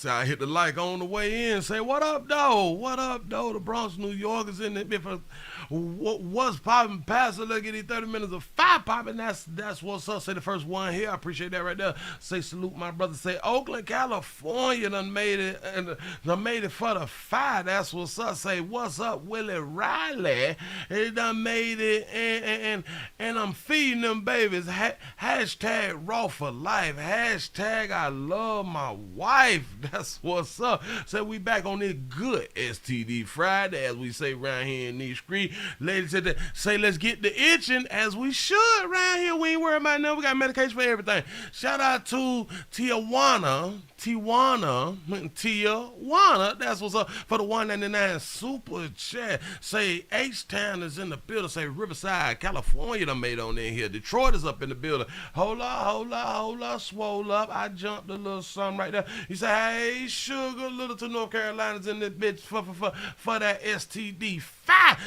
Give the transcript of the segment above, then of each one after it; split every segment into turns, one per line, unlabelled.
say I hit the like on the way in. Say what up, though? What up, though? The Bronx, New York is in the what's popping? Pastor, look at these 30 minutes of fire popping. That's what's up. Say the first one here. I appreciate that right there. Say salute my brother. Say Oakland, California done made it and done made it for the fire. That's what's up. Say what's up, Willie Riley. He done made it and I'm feeding them babies. Hashtag raw for life. Hashtag I love my wife. That's what's up. Say we back on this good STD Friday, as we say around here in these streets. Ladies say let's get the itching as we should around here. We ain't worried about nothing. We got medication for everything. Shout out to Tijuana. That's what's up for the 199 super chat. Say H-Town is in the building. Say Riverside, California done made on in here. Detroit is up in the building. Hold up, swole up. I jumped a little something right there. You say, hey, sugar, little to North Carolina's in this bitch for that STD.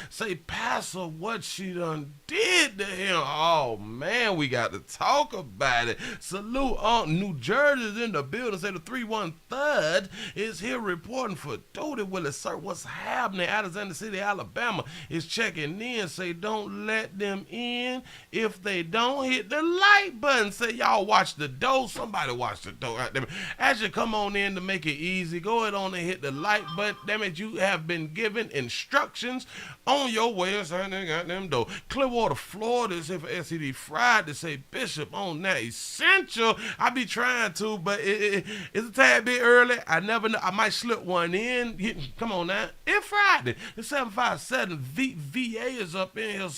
Say, Pastor, what she done did to him. Oh, man, we got to talk about it. Salute on New Jersey's in the building. Say the 313 is here reporting for duty. Willie, sir, what's happening? Alexander City, Alabama is checking in. Say, don't let them in if they don't hit the like button. Say, y'all watch the door. Somebody watch the door. As you come on in to make it easy, go ahead on and hit the like button. Damn it, you have been given instructions on your way inside that goddamn door. Clearwater, Florida is here for STD Friday. Say Bishop on that essential. I be trying to, but it's a tad bit early. I never know. I might slip one in. Come on now. It's Friday. It's 757. VA is up in here.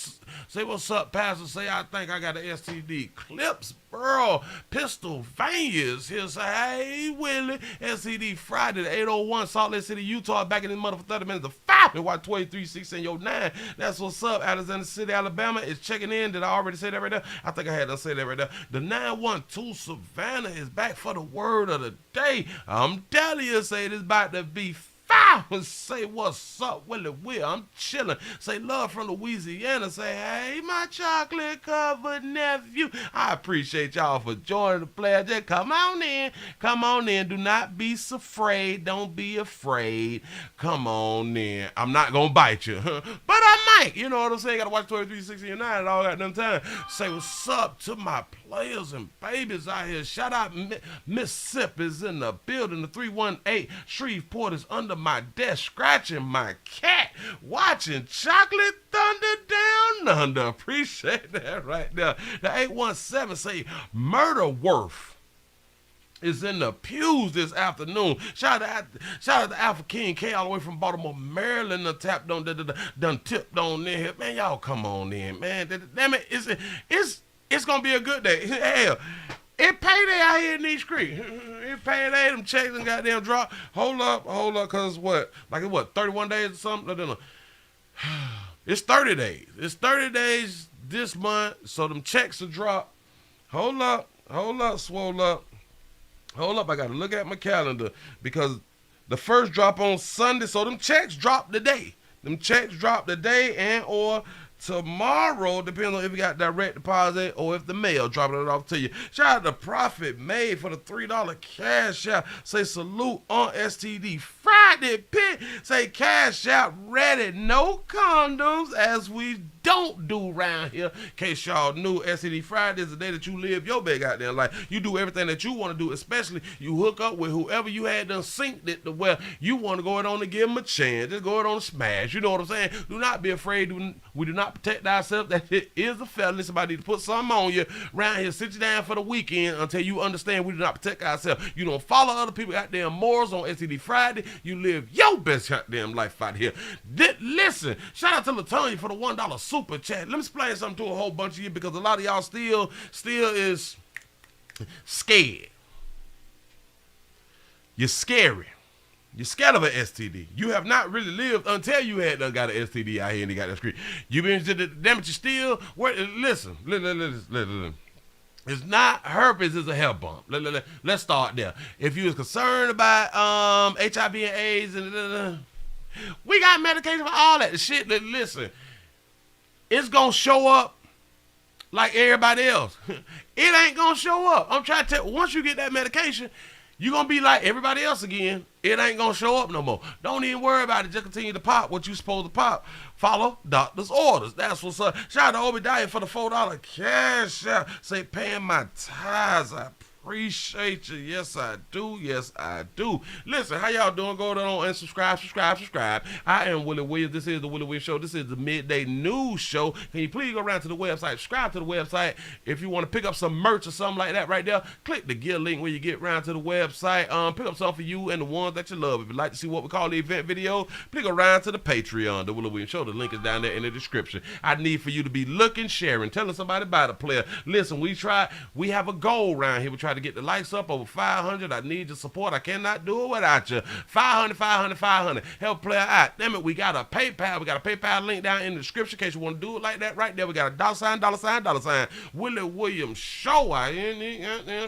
Say what's up, Pastor. Say I think I got an STD. Clips, Burl, Pennsylvania is here. Say, hey, Willie. STD Friday, the 801 Salt Lake City, Utah. Back in this mother for 30 minutes of 5 and watch 23-6 and your 9. That's what's up. Alexander City, Alabama is checking in. Did I already say that right there? I think I had to say that right there. The 912 Savannah is back for the word of the day. I'm telling you, say it's about to be say what's up, Willie Will. I'm chilling. Say love from Louisiana. Say hey, my chocolate covered nephew. I appreciate y'all for joining the player. Just come on in. Come on in. Do not be afraid. Don't be afraid. Come on in. I'm not gonna bite you, but I might. You know what I'm saying? Gotta watch 23-69 and all that damn time. Say what's up to my players and babies out here. Shout out Mississippi is in the building. The 318 Shreveport is under my desk scratching my cat, watching Chocolate Thunder Down Under. Appreciate that right there. The 817 say Murder Worth is in the pews this afternoon. Shout out to Alpha King K all the way from Baltimore, Maryland. Done tipped on in here. Man, y'all come on in, man. Damn it, it's gonna be a good day. Hell, it payday out here in these streets. It payday, them checks and goddamn drop. Hold up, cause what? Like it what, 31 days or something? No. It's 30 days. It's 30 days this month, so them checks will drop. Hold up, swole up. Hold up, I gotta look at my calendar because the first drop on Sunday, so them checks drop today. Them checks drop today and or tomorrow, depends on if you got direct deposit or if the mail dropping it off to you. Shout out to Profit Made for the $3 cash out. Say salute on STD Friday pit. Say cash out ready. No condoms as we don't do around here. In case y'all knew, STD Friday is the day that you live your big goddamn life. You do everything that you want to do, especially you hook up with whoever you had done synced it to where you want to go on and give them a chance. Just go on and smash. You know what I'm saying? Do not be afraid. We do not protect ourselves. That it is a felony. Somebody need to put something on you around here. Sit you down for the weekend until you understand we do not protect ourselves. You don't follow other people goddamn morals on STD Friday. You live your best goddamn life out here. Listen, shout out to LaTonya for the $1 super chat. Let me explain something to a whole bunch of you because a lot of y'all still is scared. You're scary. You're scared of an STD. You have not really lived until you had done got an STD out here and you got that street. You've been to the damage. You still listen. It's not herpes. It's a hair bump. Let's start there. If you was concerned about HIV and AIDS and we got medication for all that shit. Listen, it's gonna show up like everybody else. It ain't gonna show up. I'm trying to tell you, once you get that medication, You're going to be like everybody else again. It ain't going to show up no more. Don't even worry about it. Just continue to pop what you supposed to pop. Follow doctor's orders. That's what's up. Shout out to Obadiah for the $4 cash out. Say, paying my tithes. I appreciate you. Yes, I do. Yes, I do. Listen, how y'all doing? Go down and subscribe. I am Willie Williams. This is the Willie Williams Show. This is the Midday News Show. Can you please go around to the website, subscribe to the website. If you want to pick up some merch or something like that right there, click the gear link when you get around to the website. Pick up something for you and the ones that you love. If you'd like to see what we call the event video, please go around to the Patreon, the Willie Williams Show. The link is down there in the description. I need for you to be looking, sharing, telling somebody about a player. Listen, we have a goal around here. We try to get the likes up over 500. I need your support. I cannot do it without you. 500. Help player out. Damn it, we got a PayPal. We got a PayPal link down in the description in case you want to do it like that right there. We got a $sign, Willie Williams Show.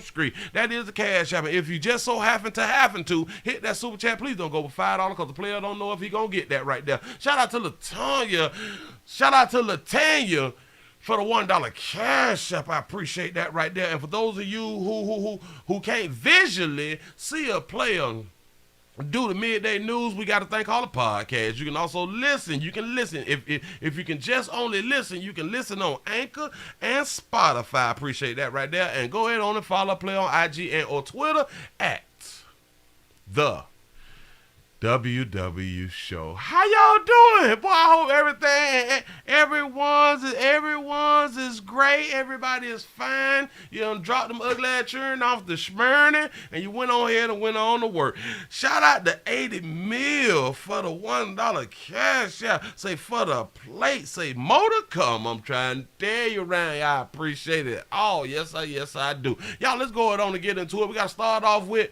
Screen. That is the cash app. If you just so happen to hit that super chat, please don't go for $5 because the player don't know if he gonna get that right there. Shout out to Latanya. For the $1 cash app, I appreciate that right there. And for those of you who can't visually see a player do the midday news, we got to thank all the podcasts. You can also listen. You can listen. If you can just only listen, you can listen on Anchor and Spotify. I appreciate that right there. And go ahead on and follow play on IG and or Twitter at the WW Show. How y'all doing? Boy, I hope everyone's is great. Everybody is fine. You done dropped them ugly ass churn off the Smyrna and you went on ahead and went on to work. Shout out to 80 mil for the $1 cash out. Say for the plate. Say more to come. I'm trying to tell you around. I appreciate it. Oh, yes, I do. Y'all, let's go ahead on and get into it. We got to start off with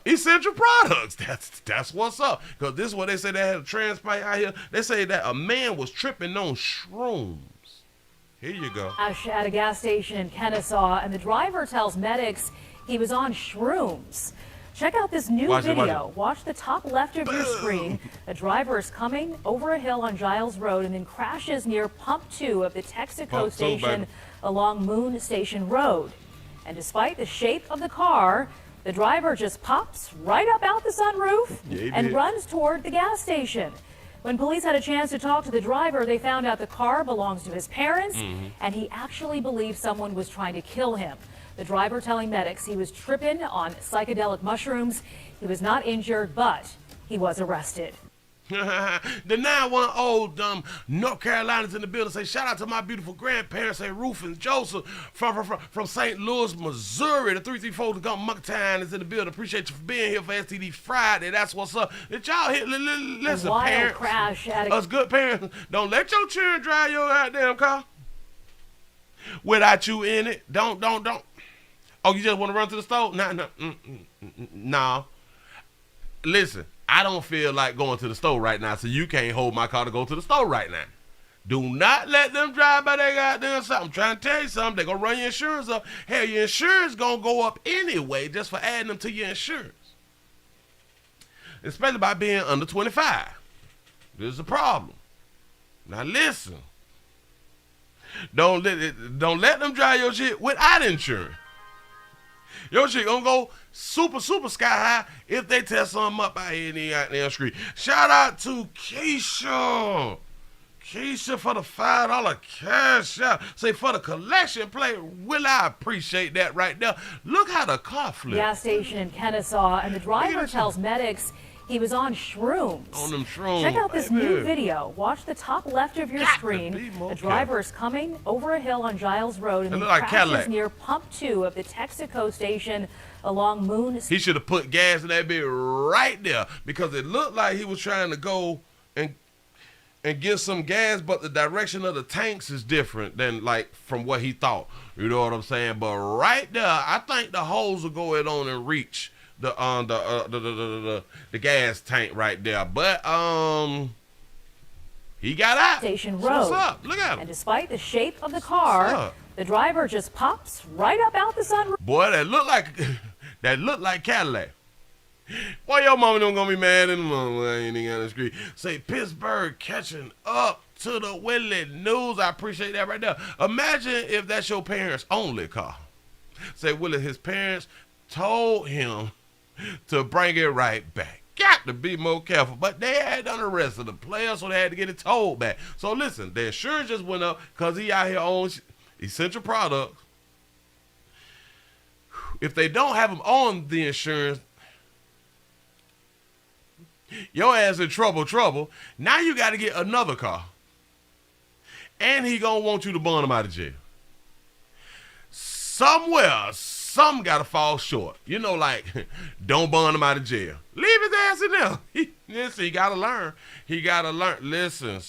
essential products. That's what's up. Because this is what they say. They had a transplant out here. They say that a man was tripping on shrooms. Here you go.
At a gas station in Kennesaw, and the driver tells medics he was on shrooms. Check out this new video. Watch the top left of your screen. A driver is coming over a hill on Giles Road and then crashes near Pump 2 of the Texaco station along Moon Station Road. And despite the shape of the car, the driver just pops right up out the sunroof and runs toward the gas station. When police had a chance to talk to the driver, they found out the car belongs to his parents, and he actually believed someone was trying to kill him. The driver telling medics he was tripping on psychedelic mushrooms. He was not injured, but he was arrested.
The 910 North Carolina's in the building. Say shout out to my beautiful grandparents, say Ruth and Joseph from St. Louis, Missouri. The 334 to Gump Mucktown is in the building. Appreciate you for being here for STD Friday. That's what's up. Did y'all hit? Listen, parents,
crash at
us good parents, don't let your children drive your goddamn car without you in it. Don't. Oh, you just want to run to the store? Nah. Listen. I don't feel like going to the store right now, so you can't hold my car to go to the store right now. Do not let them drive by their goddamn stuff. I'm trying to tell you something. They're going to run your insurance up. Hell, your insurance going to go up anyway just for adding them to your insurance. Especially by being under 25. This is a problem. Now listen. Don't let them drive your shit without insurance. Your shit gonna go super sky high if they test something up out here in the goddamn street. Shout out to Keisha for the $5 cash out. Say for the collection plate. Will I appreciate that right there? Look how the car flipped.
Gas station in Kennesaw, and the driver tells medics he was on shrooms.
On them shrooms.
Check out this new video. Watch the top left of your screen. The driver is coming over a hill on Giles Road and then crashes near Pump 2 of the Texaco station along Moon.
He should have put gas in that bit right there because it looked like he was trying to go and get some gas, but the direction of the tanks is different than like from what he thought. You know what I'm saying? But right there, I think the hose will go ahead on and reach the gas tank right there, but he got out.
Station Road.
What's up? Look at him.
And despite the shape of the car, the driver just pops right up out the sunroof.
Boy, that look like Cadillac. Boy, your mama don't gonna be mad in the morning when I ain't on the street. Say Pittsburgh catching up to the Willie news. I appreciate that right there. Imagine if that's your parents' only car. Say Willie, his parents told him to bring it right back. Got to be more careful. But they had done the rest of the players, so they had to get it towed back. So listen, the insurance just went up because he out here on essential products. If they don't have him on the insurance, your ass in trouble. Now you got to get another car. And he going to want you to bond him out of jail. Somewhere, something got to fall short. You know, like, don't bond him out of jail. Leave his ass in there. Listen, he got to learn. He got to learn. Listen,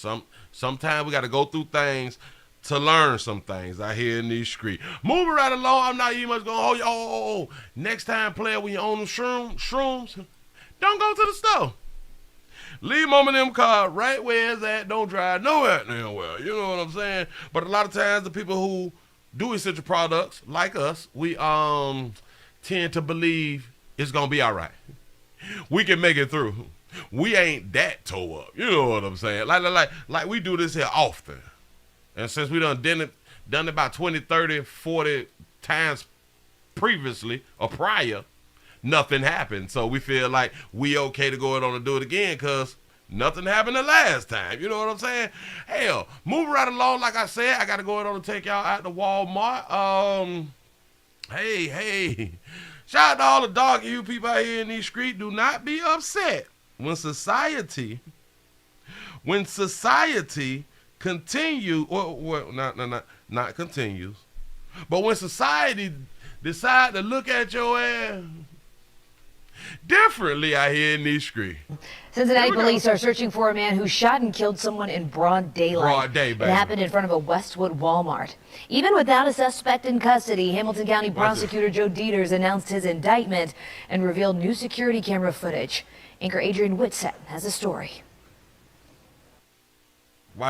sometimes we got to go through things to learn some things out here in these streets. Moving right along, I'm not even much going to hold you. Oh. Next time, player, when you own them shrooms, don't go to the store. Leave mom in them car right where it's at. Don't drive nowhere damn well. You know what I'm saying? But a lot of times, the people who do essential products, like us, we tend to believe it's going to be all right. We can make it through. We ain't that toe up. You know what I'm saying? Like we do this here often. And since we done it about 20, 30, 40 times previously or prior, nothing happened. So we feel like we okay to go ahead on and do it again because nothing happened the last time. You know what I'm saying? Hell, moving right along, like I said, I got to go ahead on and take y'all out to Walmart. Hey. Shout out to all the dog you people out here in these streets. Do not be upset when society continue, or not continues, but when society decide to look at your ass differently out here in these streets.
Cincinnati police are searching for a man who shot and killed someone in broad daylight.
Broad day, baby.
It happened in front of a Westwood Walmart. Even without a suspect in custody, Hamilton County Prosecutor Joe Dieters announced his indictment and revealed new security camera footage. Anchor Adrian Whitsett has a story.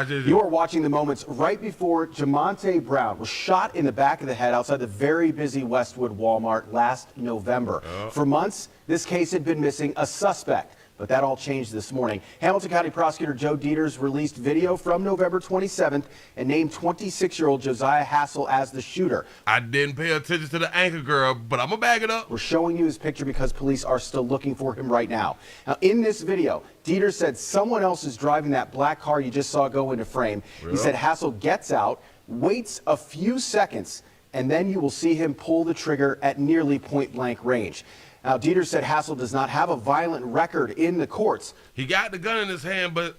You are watching the moments right before Jamonte Brown was shot in the back of the head outside the very busy Westwood Walmart last November. For months, this case had been missing a suspect, but that all changed this morning. Hamilton County Prosecutor Joe Dieters released video from November 27th and named 26-year-old Josiah Hassel as the shooter.
I didn't pay attention to the anchor girl, but I'm going to bag it up.
We're showing you his picture because police are still looking for him right now. Now, in this video, Dieters said someone else is driving that black car you just saw go into frame. He said Hassel gets out, waits a few seconds, and then you will see him pull the trigger at nearly point-blank range. Now, Dieters said Hassel does not have a violent record in the courts.
He got the gun in his hand, but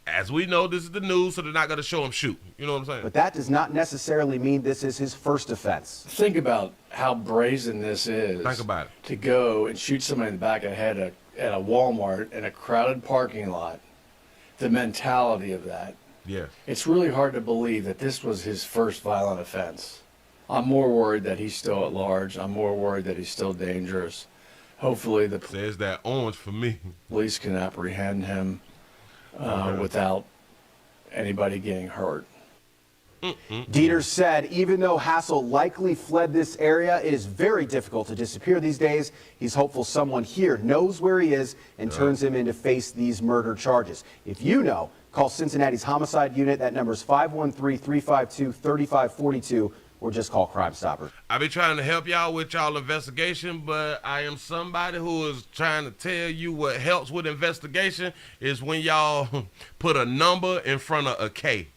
as we know, this is the news, so they're not going to show him shoot. You know what I'm saying?
But that does not necessarily mean this is his first offense.
Think about how brazen this is.
Think about it.
To go and shoot somebody in the back of the head at a Walmart in a crowded parking lot. The mentality of that.
Yeah.
It's really hard to believe that this was his first violent offense. I'm more worried that he's still at large. I'm more worried that he's still dangerous. Hopefully the
says that orange for me.
Police can apprehend him without anybody getting hurt.
Dieters said even though Hassel likely fled this area, it is very difficult to disappear these days. He's hopeful someone here knows where he is and turns him in to face these murder charges. If you know, call Cincinnati's homicide unit. That number is 513-352-3542. Or just call Crime Stoppers.
I be trying to help y'all with y'all investigation, but I am somebody who is trying to tell you what helps with investigation is when y'all put a number in front of a K.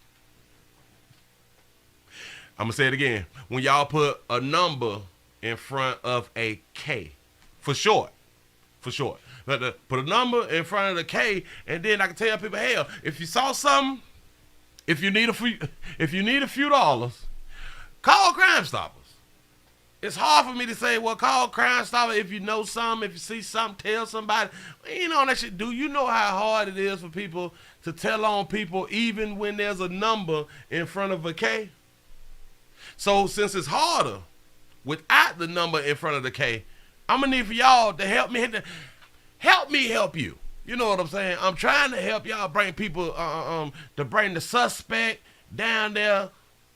I'm going to say it again. When y'all put a number in front of a K. For short. But put a number in front of the K, and then I can tell people, hell, if you saw something, if you need a few dollars, call Crime Stoppers. It's hard for me to say, well, call Crime Stoppers if you know something, if you see something, tell somebody. You know that shit. Do you know how hard it is for people to tell on people even when there's a number in front of a K? So since it's harder without the number in front of the K, I'm going to need for y'all to help me help you. You know what I'm saying? I'm trying to help y'all bring people, to bring the suspect down there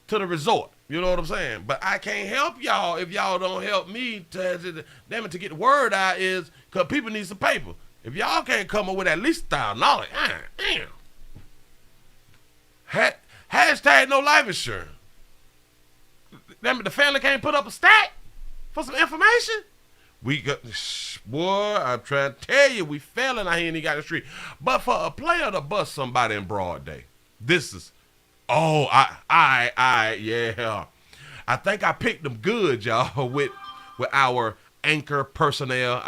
to the resort. You know what I'm saying? But I can't help y'all if y'all don't help me to get the word out is because people need some paper. If y'all can't come up with at least $1,000, damn. Hashtag no life insurance. The family can't put up a stack for some information? We got, boy, I'm trying to tell you, we failing out here and he got the street. But for a player to bust somebody in broad day, this is, yeah. I think I picked them good, y'all, with our anchor personnel.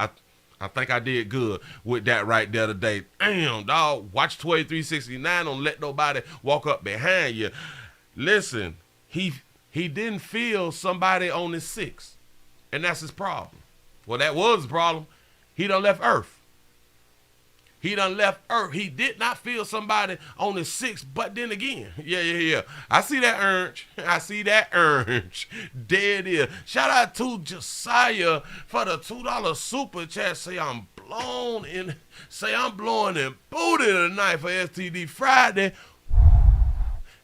I think I did good with that right there today. Damn, dog, watch 2369. Don't let nobody walk up behind you. Listen, he didn't feel somebody on his six, and that's his problem. Well, that was the problem. He done left Earth. He done left Earth. He did not feel somebody on his six, but then again, yeah. I see that urge. There it is. Shout out to Josiah for the $2 super chat. Say I'm blowing and booty tonight for STD Friday.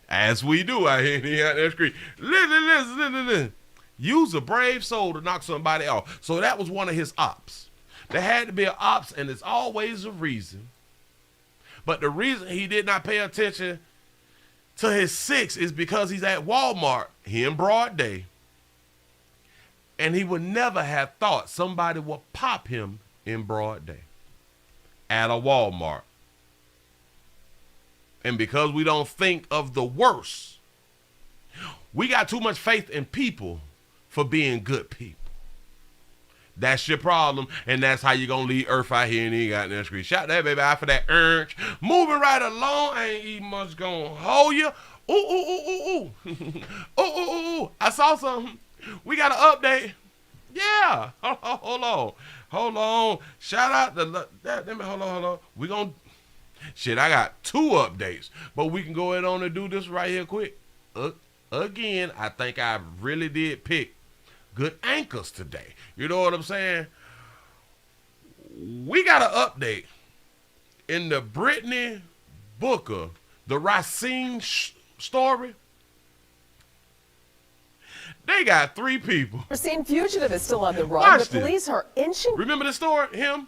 As we do out here in that street. Listen. Use a brave soul to knock somebody off. So that was one of his ops. There had to be an ops, and there's always a reason. But the reason he did not pay attention to his six is because he's at Walmart here in broad day. And he would never have thought somebody would pop him in broad day at a Walmart. And because we don't think of the worst, we got too much faith in people for being good people. That's your problem, and that's how you're going to leave Earth out here and he got that screen. Shout that baby out for that urge. Moving right along, ain't even much going to hold you. Ooh. Ooh. I saw something. We got an update. Yeah. Hold on. Shout out to that. Hold on. We going to, shit, I got 2 updates, but we can go ahead on and do this right here quick. Again, I think I really did pick good anchors today. You know what I'm saying? We got an update in the Brittany Booker, the Racine story. They got 3 people.
Racine fugitive is still on the run,
Watch
but police are inching
Remember the story? Him.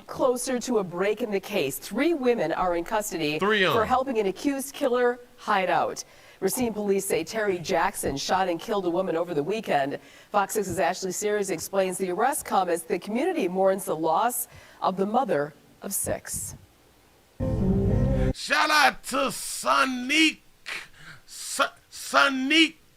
closer to a break in the case. 3 women are in custody
3 of them.
for helping an accused killer hide out. Racine police say Terry Jackson shot and killed a woman over the weekend. Fox 6's Ashley Sears explains the arrest come as the community mourns the loss of the mother of 6.
Shout out to Sonique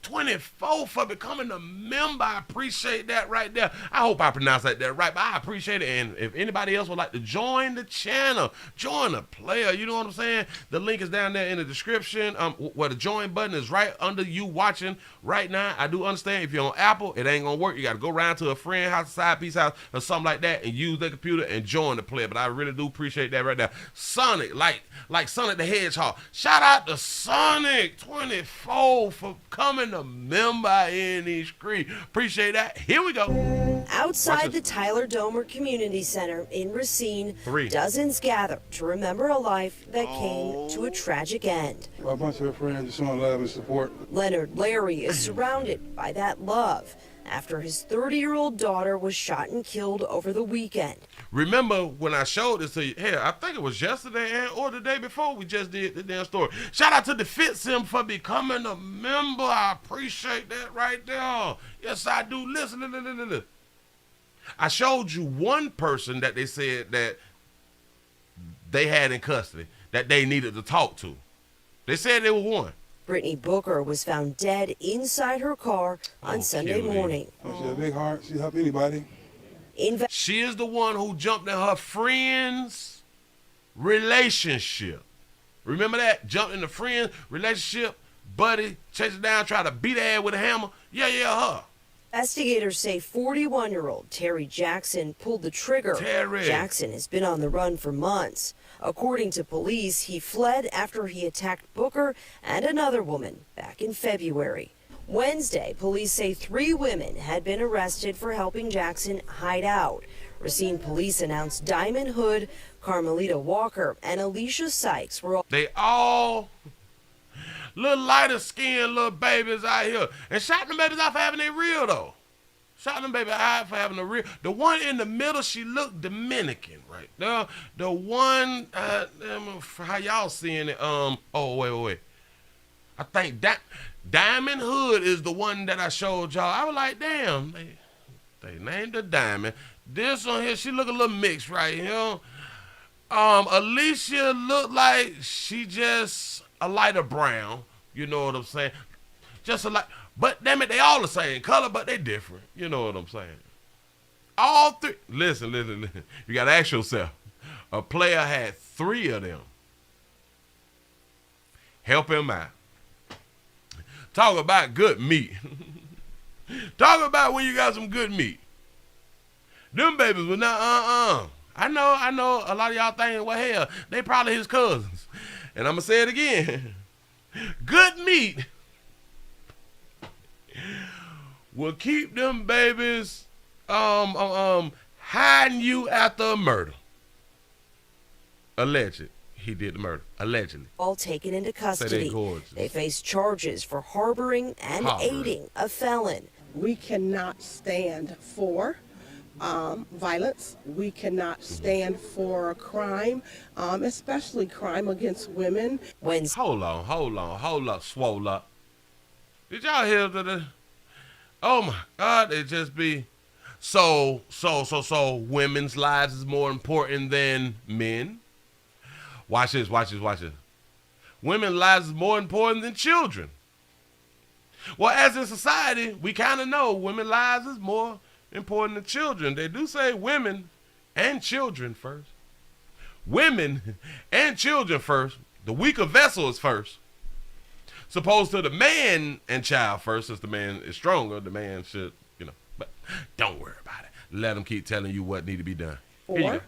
24 for becoming a member. I appreciate that right there. I hope I pronounced that right, but I appreciate it. And if anybody else would like to join the channel, join the player, you know what I'm saying? The link is down there in the description. Where the join button is right under you watching right now. I do understand if you're on Apple, it ain't gonna work. You got to go around to a friend house, a side piece house, or something like that, and use their computer and join the player. But I really do appreciate that right there. Sonic, like Sonic the Hedgehog. Shout out to Sonic 24 for coming a member in the street. Appreciate that. Here we go.
Outside the Tyler Domer Community Center in Racine,
3.
dozens gather to remember a life that came to a tragic end.
A bunch of her friends just showing love and support.
Leonard Larry is surrounded by that love after his 30-year-old daughter was shot and killed over the weekend.
Remember when I showed this to you? Hey, I think it was yesterday or the day before we just did the damn story. Shout out to the FitSim for becoming a member. I appreciate that right there. Yes, I do. Listen. I showed you one person that they said that they had in custody that they needed to talk to. They said there was one.
Brittany Booker was found dead inside her car on Sunday morning.
She had a big heart. She'd help anybody.
She is the one who jumped in her friend's relationship. Remember that? Jumped in the friend's relationship, buddy, chased her down, tried to beat her ass with a hammer. Yeah, her.
Investigators say 41-year-old Terry Jackson pulled the trigger.
Terry.
Jackson has been on the run for months. According to police, he fled after he attacked Booker and another woman back in February. Wednesday, police say 3 women had been arrested for helping Jackson hide out. Racine police announced Diamond Hood, Carmelita Walker, and Alicia Sykes were all...
They all little lighter skinned little babies out here. And shout them babies out for having their real though. Shout them baby out for having a real. The one in the middle, she looked Dominican, right? The one, how y'all seeing it? Oh, wait. I think that Diamond Hood is the one that I showed y'all. I was like, damn, They named her Diamond. This one here, she look a little mixed right here. Alicia look like she just a lighter brown. You know what I'm saying? Just a light. But damn it, they all the same color, but they different. You know what I'm saying? All three. Listen. You got to ask yourself. A player had 3 of them. Help him out. Talk about good meat. Talk about when you got some good meat. Them babies were not, I know a lot of y'all thinking, well, hell, they probably his cousins. And I'm going to say it again. Good meat will keep them babies hiding you after a murder. Alleged. He did the murder. Allegedly.
All taken into custody. They face charges for harboring and aiding a felon.
We cannot stand for violence. We cannot stand for crime, especially crime against women.
Hold on, swole up. Did y'all hear that? Oh my God, it just be so women's lives is more important than men. Watch this. Women's lives is more important than children. Well, as in society, we kind of know women's lives is more important than children. They do say women and children first. Women and children first. The weaker vessel is first. Supposed to the man and child first, since the man is stronger, the man should, but don't worry about it. Let them keep telling you what need to be done. Here you go.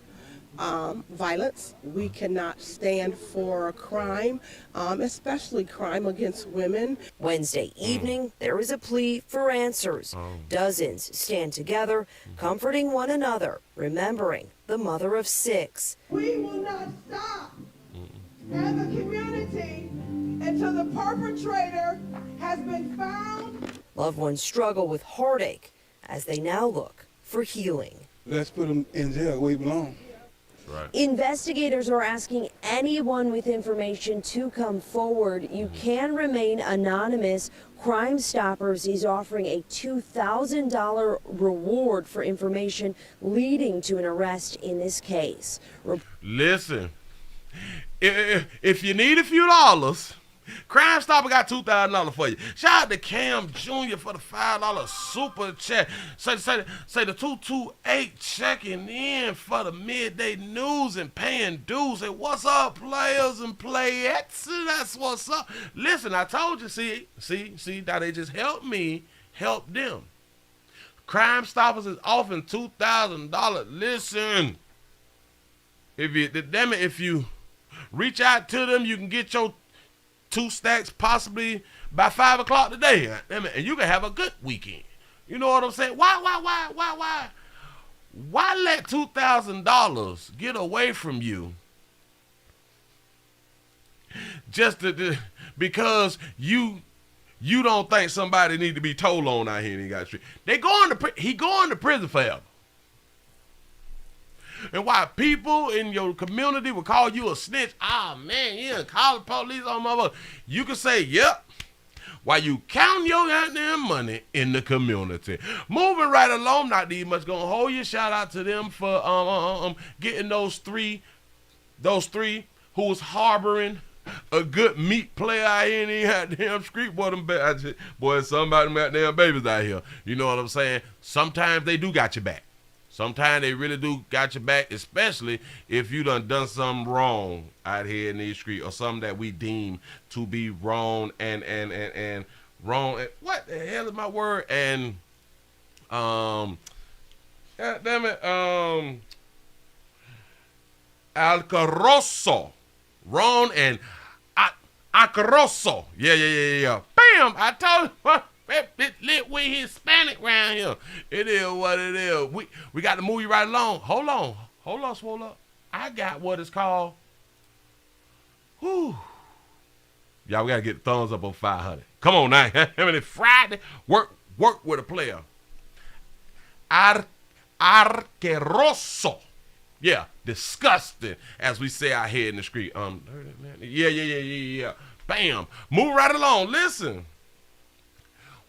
Violence. We cannot stand for crime, especially crime against women.
Wednesday evening, there is a plea for answers. Dozens stand together, comforting one another, remembering the mother of 6.
We will not stop as a community until the perpetrator has been found.
Loved ones struggle with heartache as they now look for healing.
Let's put them in jail where they belong.
Right.
Investigators are asking anyone with information to come forward. You can remain anonymous. Crime Stoppers is offering a $2,000 reward for information leading to an arrest in this case.
Listen, if you need a few dollars, Crime Stopper got $2,000 for you. Shout out to Cam Jr. for the $5 super chat. Say the 228 checking in for the midday news and paying dues. Say, what's up, players and playettes? That's what's up. Listen, I told you, see, now they just helped me help them. Crime Stoppers is offering $2,000. Listen, if you reach out to them, you can get your 2 stacks possibly by 5 o'clock today. And you can have a good weekend. You know what I'm saying? Why let $2,000 get away from you just because you don't think somebody need to be told on out here in the street? He going to prison forever. And why people in your community will call you a snitch, man, you done call the police on mother. You can say, yep, while you count your goddamn money in the community. Moving right along, not even much gonna hold you. Shout out to them for getting those three who was harboring a good meat player out here in the goddamn street. Boy, somebody goddamn babies out here. You know what I'm saying? Sometimes they do got your back. Sometimes they really do got your back, especially if you done something wrong out here in these streets, or something that we deem to be wrong and wrong. What the hell is my word? And God damn it, alcaroso, wrong and acroso. Yeah. Bam! I told you. We Hispanic around here. It is what it is. We got to move you right along. Hold on, swole up. I got what it's called. Y'all, we got to get the thumbs up on 500. Come on now. Friday, work with a player. Arqueroso. Yeah, disgusting, as we say out here in the street. Yeah. Bam. Move right along. Listen.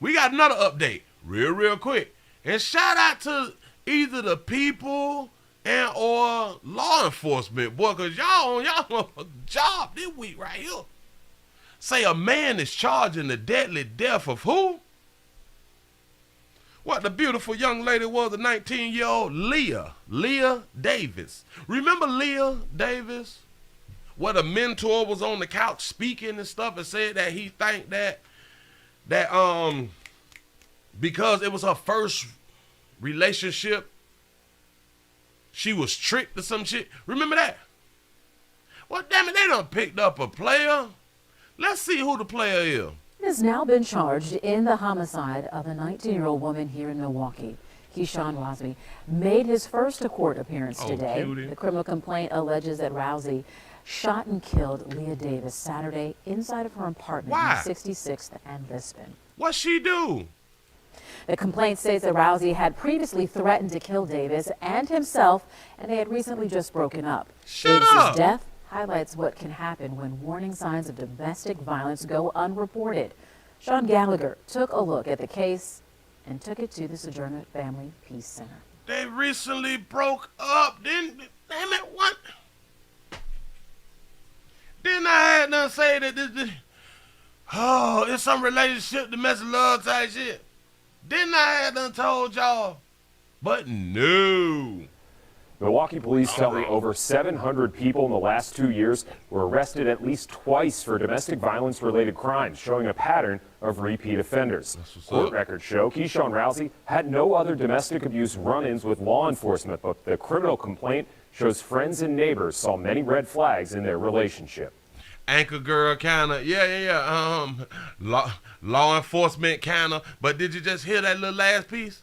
We got another update real quick. And shout out to either the people and or law enforcement, boy, because y'all on y'all job this week right here. Say a man is charged in the deadly death of who? What the beautiful young lady was, a 19-year-old Leah Davis. Remember Leah Davis? Where the mentor was on the couch speaking and stuff and said that he think that because it was her first relationship, she was tricked or some shit. Remember that? Well, damn it, they done picked up a player. Let's see who the player is.
Has now been charged in the homicide of a 19-year-old woman here in Milwaukee. Keyshawn Rosby made his first court appearance today.
Cutie.
The criminal complaint alleges that Rousey shot and killed Leah Davis Saturday inside of her apartment
Why?
on 66th and Lisbon.
What'd she do?
The complaint states that Rousey had previously threatened to kill Davis and himself, and they had recently just broken up.
Shut
Davis's
up!
death highlights what can happen when warning signs of domestic violence go unreported. Sean Gallagher took a look at the case and took it to the Sojourner Family Peace Center.
They recently broke up. Damn it, what? Didn't I have done say that this it's some relationship, domestic love type shit? Didn't I have done told y'all? But no.
Milwaukee police tell me over 700 people in the last 2 years were arrested at least twice for domestic violence-related crimes, showing a pattern of repeat offenders. Court records show Keyshawn Rousey had no other domestic abuse run-ins with law enforcement, but the criminal complaint shows friends and neighbors saw many red flags in their relationship.
Anchor girl kinda, law enforcement kinda. But did you just hear that little last piece?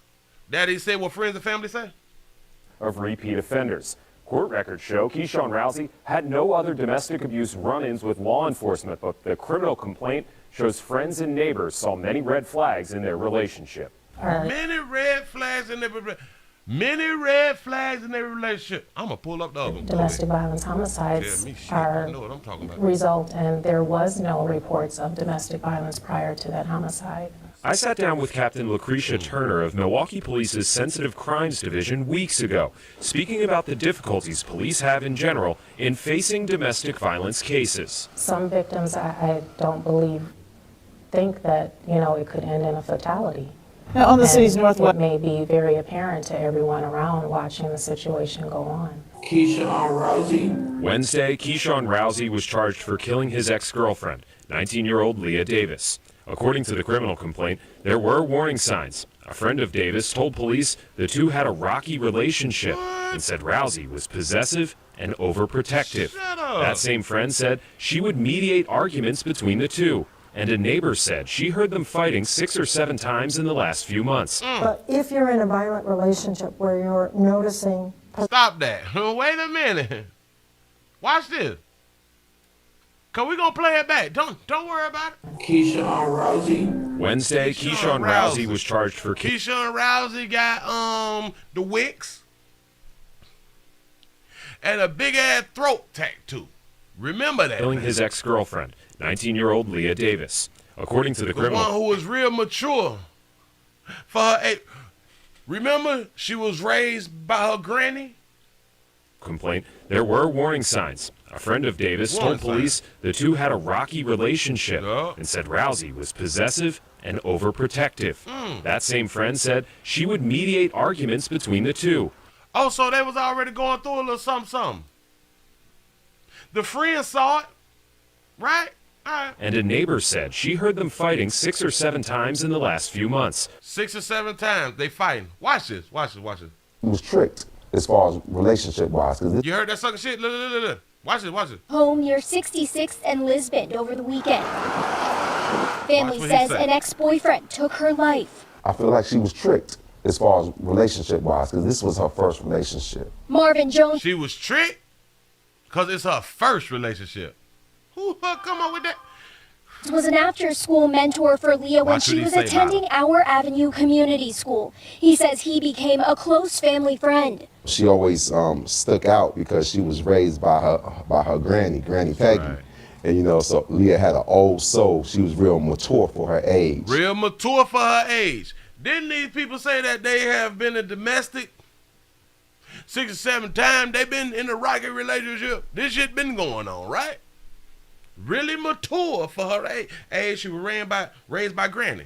That he said what friends and family say?
Of repeat offenders. Court records show Keyshawn Rousey had no other domestic abuse run-ins with law enforcement, but the criminal complaint shows friends and neighbors saw many red flags in their relationship.
Many red flags in their relationship. I'm gonna pull up the other one.
Domestic violence homicides result, and there was no reports of domestic violence prior to that homicide.
I sat down with Captain Lucretia Turner of Milwaukee Police's Sensitive Crimes Division weeks ago, speaking about the difficulties police have in general in facing domestic violence cases.
Some victims, I don't believe, think that, it could end in a fatality.
Now, on the city's northwest,
it may be very apparent to everyone around watching the situation go on.
Keyshawn Rousey.
Wednesday, Keyshawn Rousey was charged for killing his ex-girlfriend, 19-year-old Leah Davis. According to the criminal complaint, there were warning signs. A friend of Davis told police the two had a rocky relationship and said Rousey was possessive and overprotective. That same friend said she would mediate arguments between the two. And a neighbor said she heard them fighting 6 or 7 times in the last few months.
but if you're in a violent relationship where you're noticing...
Stop that. Wait a minute. Watch this. Cause we gonna play it back. Don't worry about it.
Keyshawn Rousey.
Wednesday, Keyshawn Rousey was charged for
Keyshawn Rousey got the wicks and a big ass throat tattoo. Remember that.
killing his ex-girlfriend, 19-year-old Leah Davis. According to the criminal,
one who was real mature for her age. Remember, she was raised by her granny.
complaint, there were warning signs. A friend of Davis told police the two had a rocky relationship and said Rousey was possessive and overprotective. That same friend said she would mediate arguments between the two.
Oh, so they was already going through a little something. The friend saw it, right? All right.
And a neighbor said she heard them fighting 6 or 7 times in the last few months.
6 or 7 times they fighting. Watch this.
He was tricked as far as relationship-wise.
You heard that sucker shit? Look. Watch it.
Home near 66th and Lisbon over the weekend. Family says an ex-boyfriend took her life.
I feel like she was tricked as far as relationship-wise, because this was her first relationship.
Marvin Jones.
She was tricked because it's her first relationship. Who come up with that?
Was an after-school mentor for Leah when she was attending Our Avenue Community School. He says he became a close family friend.
She always stuck out because she was raised by her Granny Peggy. Right. And so Leah had an old soul. She was real mature for her age.
Didn't these people say that they have been a domestic 6 or 7 times? They've been in a rocky relationship. This shit been going on, right? Really mature for her age. She was raised by granny.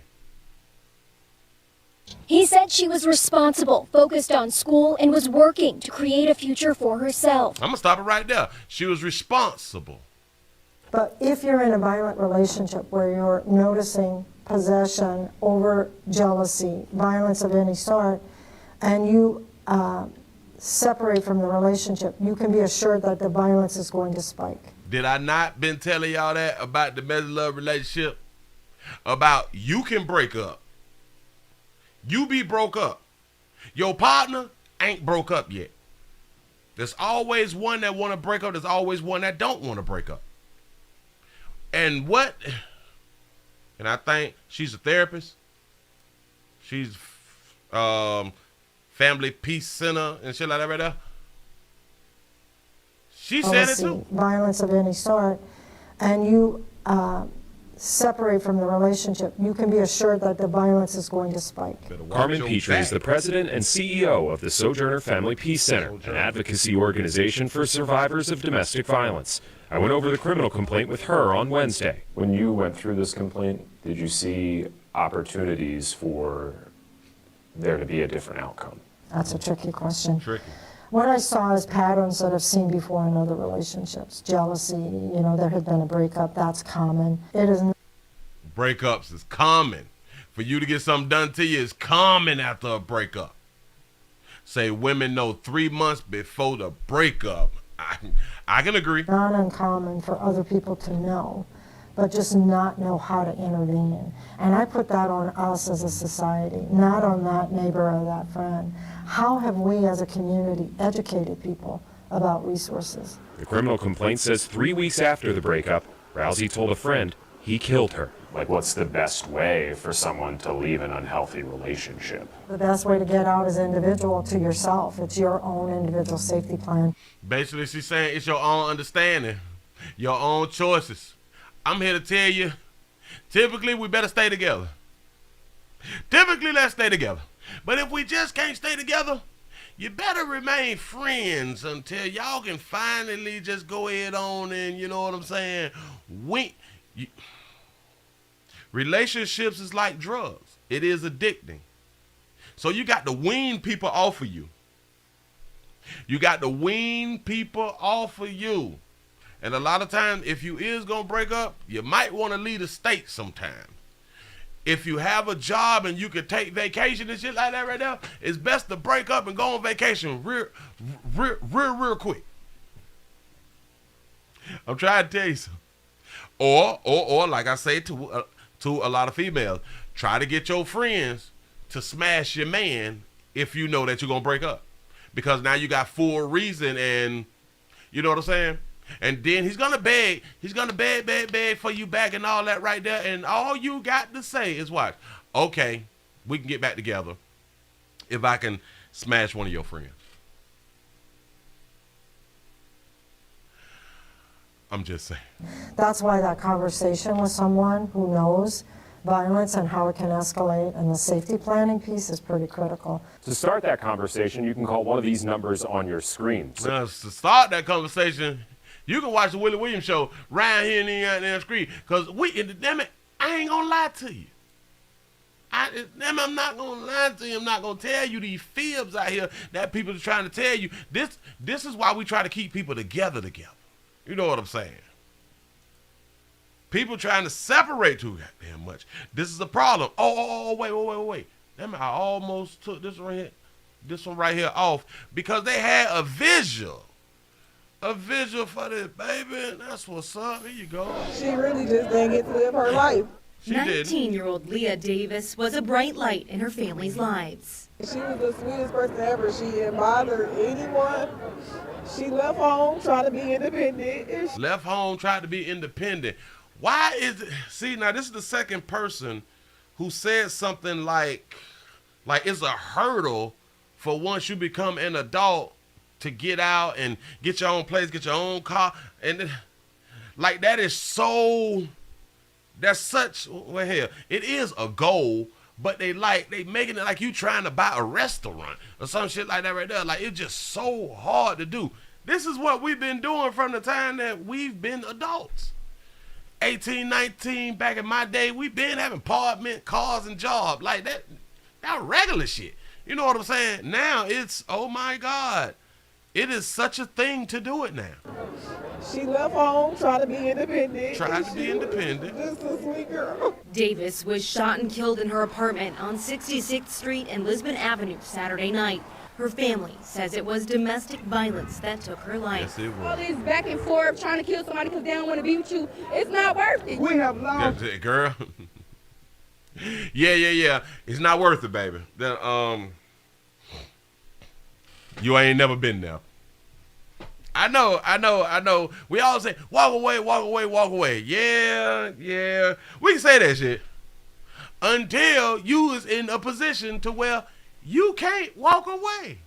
He said she was responsible, focused on school, and was working to create a future for herself.
I'm going to stop it right there. She was responsible.
But if you're in a violent relationship where you're noticing possession, over jealousy, violence of any sort, and you separate from the relationship, you can be assured that the violence is going to spike.
Did I not been telling y'all that about domestic love relationship? About you can break up. You be broke up. Your partner ain't broke up yet. There's always one that want to break up. There's always one that don't want to break up. And I think she's a therapist. She's family peace center and shit like that right there. She said it too.
Violence of any sort, and you separate from the relationship, you can be assured that the violence is going to spike.
Carmen Petrie is the president and CEO of the Sojourner Family Peace Center, an advocacy organization for survivors of domestic violence. I went over the criminal complaint with her on Wednesday.
When you went through this complaint, did you see opportunities for there to be a different outcome?
That's a tricky question.
Tricky.
What I saw is patterns that I've seen before in other relationships. Jealousy, there had been a breakup, that's common. It is
breakups is common. For you to get something done to you is common after a breakup. Say women know 3 months before the breakup. I can agree.
Not uncommon for other people to know, but just not know how to intervene. And I put that on us as a society, not on that neighbor or that friend. How have we as a community educated people about resources?
The criminal complaint says 3 weeks after the breakup, Rousey told a friend he killed her.
Like, what's the best way for someone to leave an unhealthy relationship?
The best way to get out is individual to yourself. It's your own individual safety plan.
Basically, she's saying it's your own understanding, your own choices. I'm here to tell you, typically we better stay together. Typically, let's stay together. But if we just can't stay together, you better remain friends until y'all can finally just go ahead on and, you know what I'm saying, relationships is like drugs. It is addicting. So you got to wean people off of you. You got to wean people off of you. And a lot of times, if you is going to break up, you might want to leave the state sometime. If you have a job and you can take vacation and shit like that right now, it's best to break up and go on vacation real quick. I'm trying to tell you something. Or like I say to a lot of females, try to get your friends to smash your man if you know that you're going to break up. Because now you got full reason, and you know what I'm saying? And then he's going to beg. He's going to beg for you back and all that right there. And all you got to say is what? Okay, we can get back together if I can smash one of your friends. I'm just saying.
That's why that conversation with someone who knows violence and how it can escalate and the safety planning piece is pretty critical.
To start that conversation, you can call one of these numbers on your screen.
Now, to start that conversation, you can watch the Willie Williams show right here in the screen. Because damn it, I ain't going to lie to you. I'm not going to lie to you. I'm not going to tell you these fibs out here that people are trying to tell you. This is why we try to keep people together. You know what I'm saying? People trying to separate too goddamn much. This is a problem. Oh, wait. Damn it, I almost took this one right here off because they had a visual for this, baby. That's what's up. Here you go.
She really just didn't get to live her life.
19-year-old Leah Davis was a bright light in her family's lives.
She was the sweetest person ever. She didn't bother anyone. She left home trying to be independent.
Left home trying to be independent. Why is it? See, now this is the second person who said something like it's a hurdle for once you become an adult to get out and get your own place, get your own car. And like that is so, that's such, well, hell, it is a goal, but they making it like you trying to buy a restaurant or some shit like that right there. Like, it's just so hard to do. This is what we've been doing from the time that we've been adults. 18, 19, back in my day, we've been having apartment, cars, and jobs. Like that regular shit. You know what I'm saying? Now it's, oh my God, it is such a thing to do it now.
She left home, trying to be independent.
Tried to be independent.
Just a sweet girl.
Davis was shot and killed in her apartment on 66th Street and Lisbon Avenue Saturday night. Her family says it was domestic violence that took her life.
Yes, it was.
All this back and forth trying to kill somebody because they don't want to be with you, it's not worth it.
We have lost.
Girl. Yeah. It's not worth it, baby. You ain't never been there. I know. We all say, walk away, walk away, walk away. Yeah. We can say that shit until you is in a position to where you can't walk away.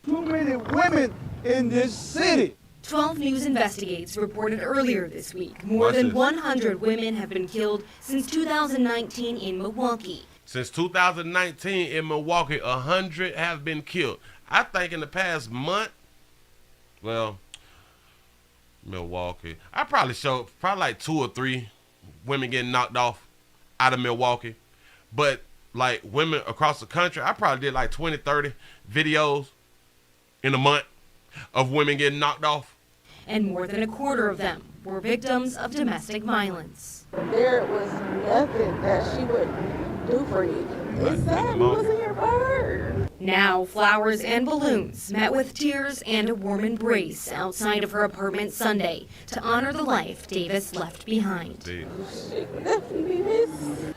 Too many women in this city.
12 News Investigates reported earlier this week more than 100 women have been killed since 2019 in Milwaukee.
Since 2019 in Milwaukee, 100 have been killed. I think in the past month, well, Milwaukee, I probably like 2 or 3 women getting knocked off out of Milwaukee. But like women across the country, I probably did like 20, 30 videos in a month of women getting knocked off.
And more than a quarter of them were victims of domestic violence.
There was nothing that she wouldn't do for you. It's sad we wasn't here for her.
Now, flowers and balloons met with tears and a warm embrace outside of her apartment Sunday to honor the life Davis left behind.
She definitely missed.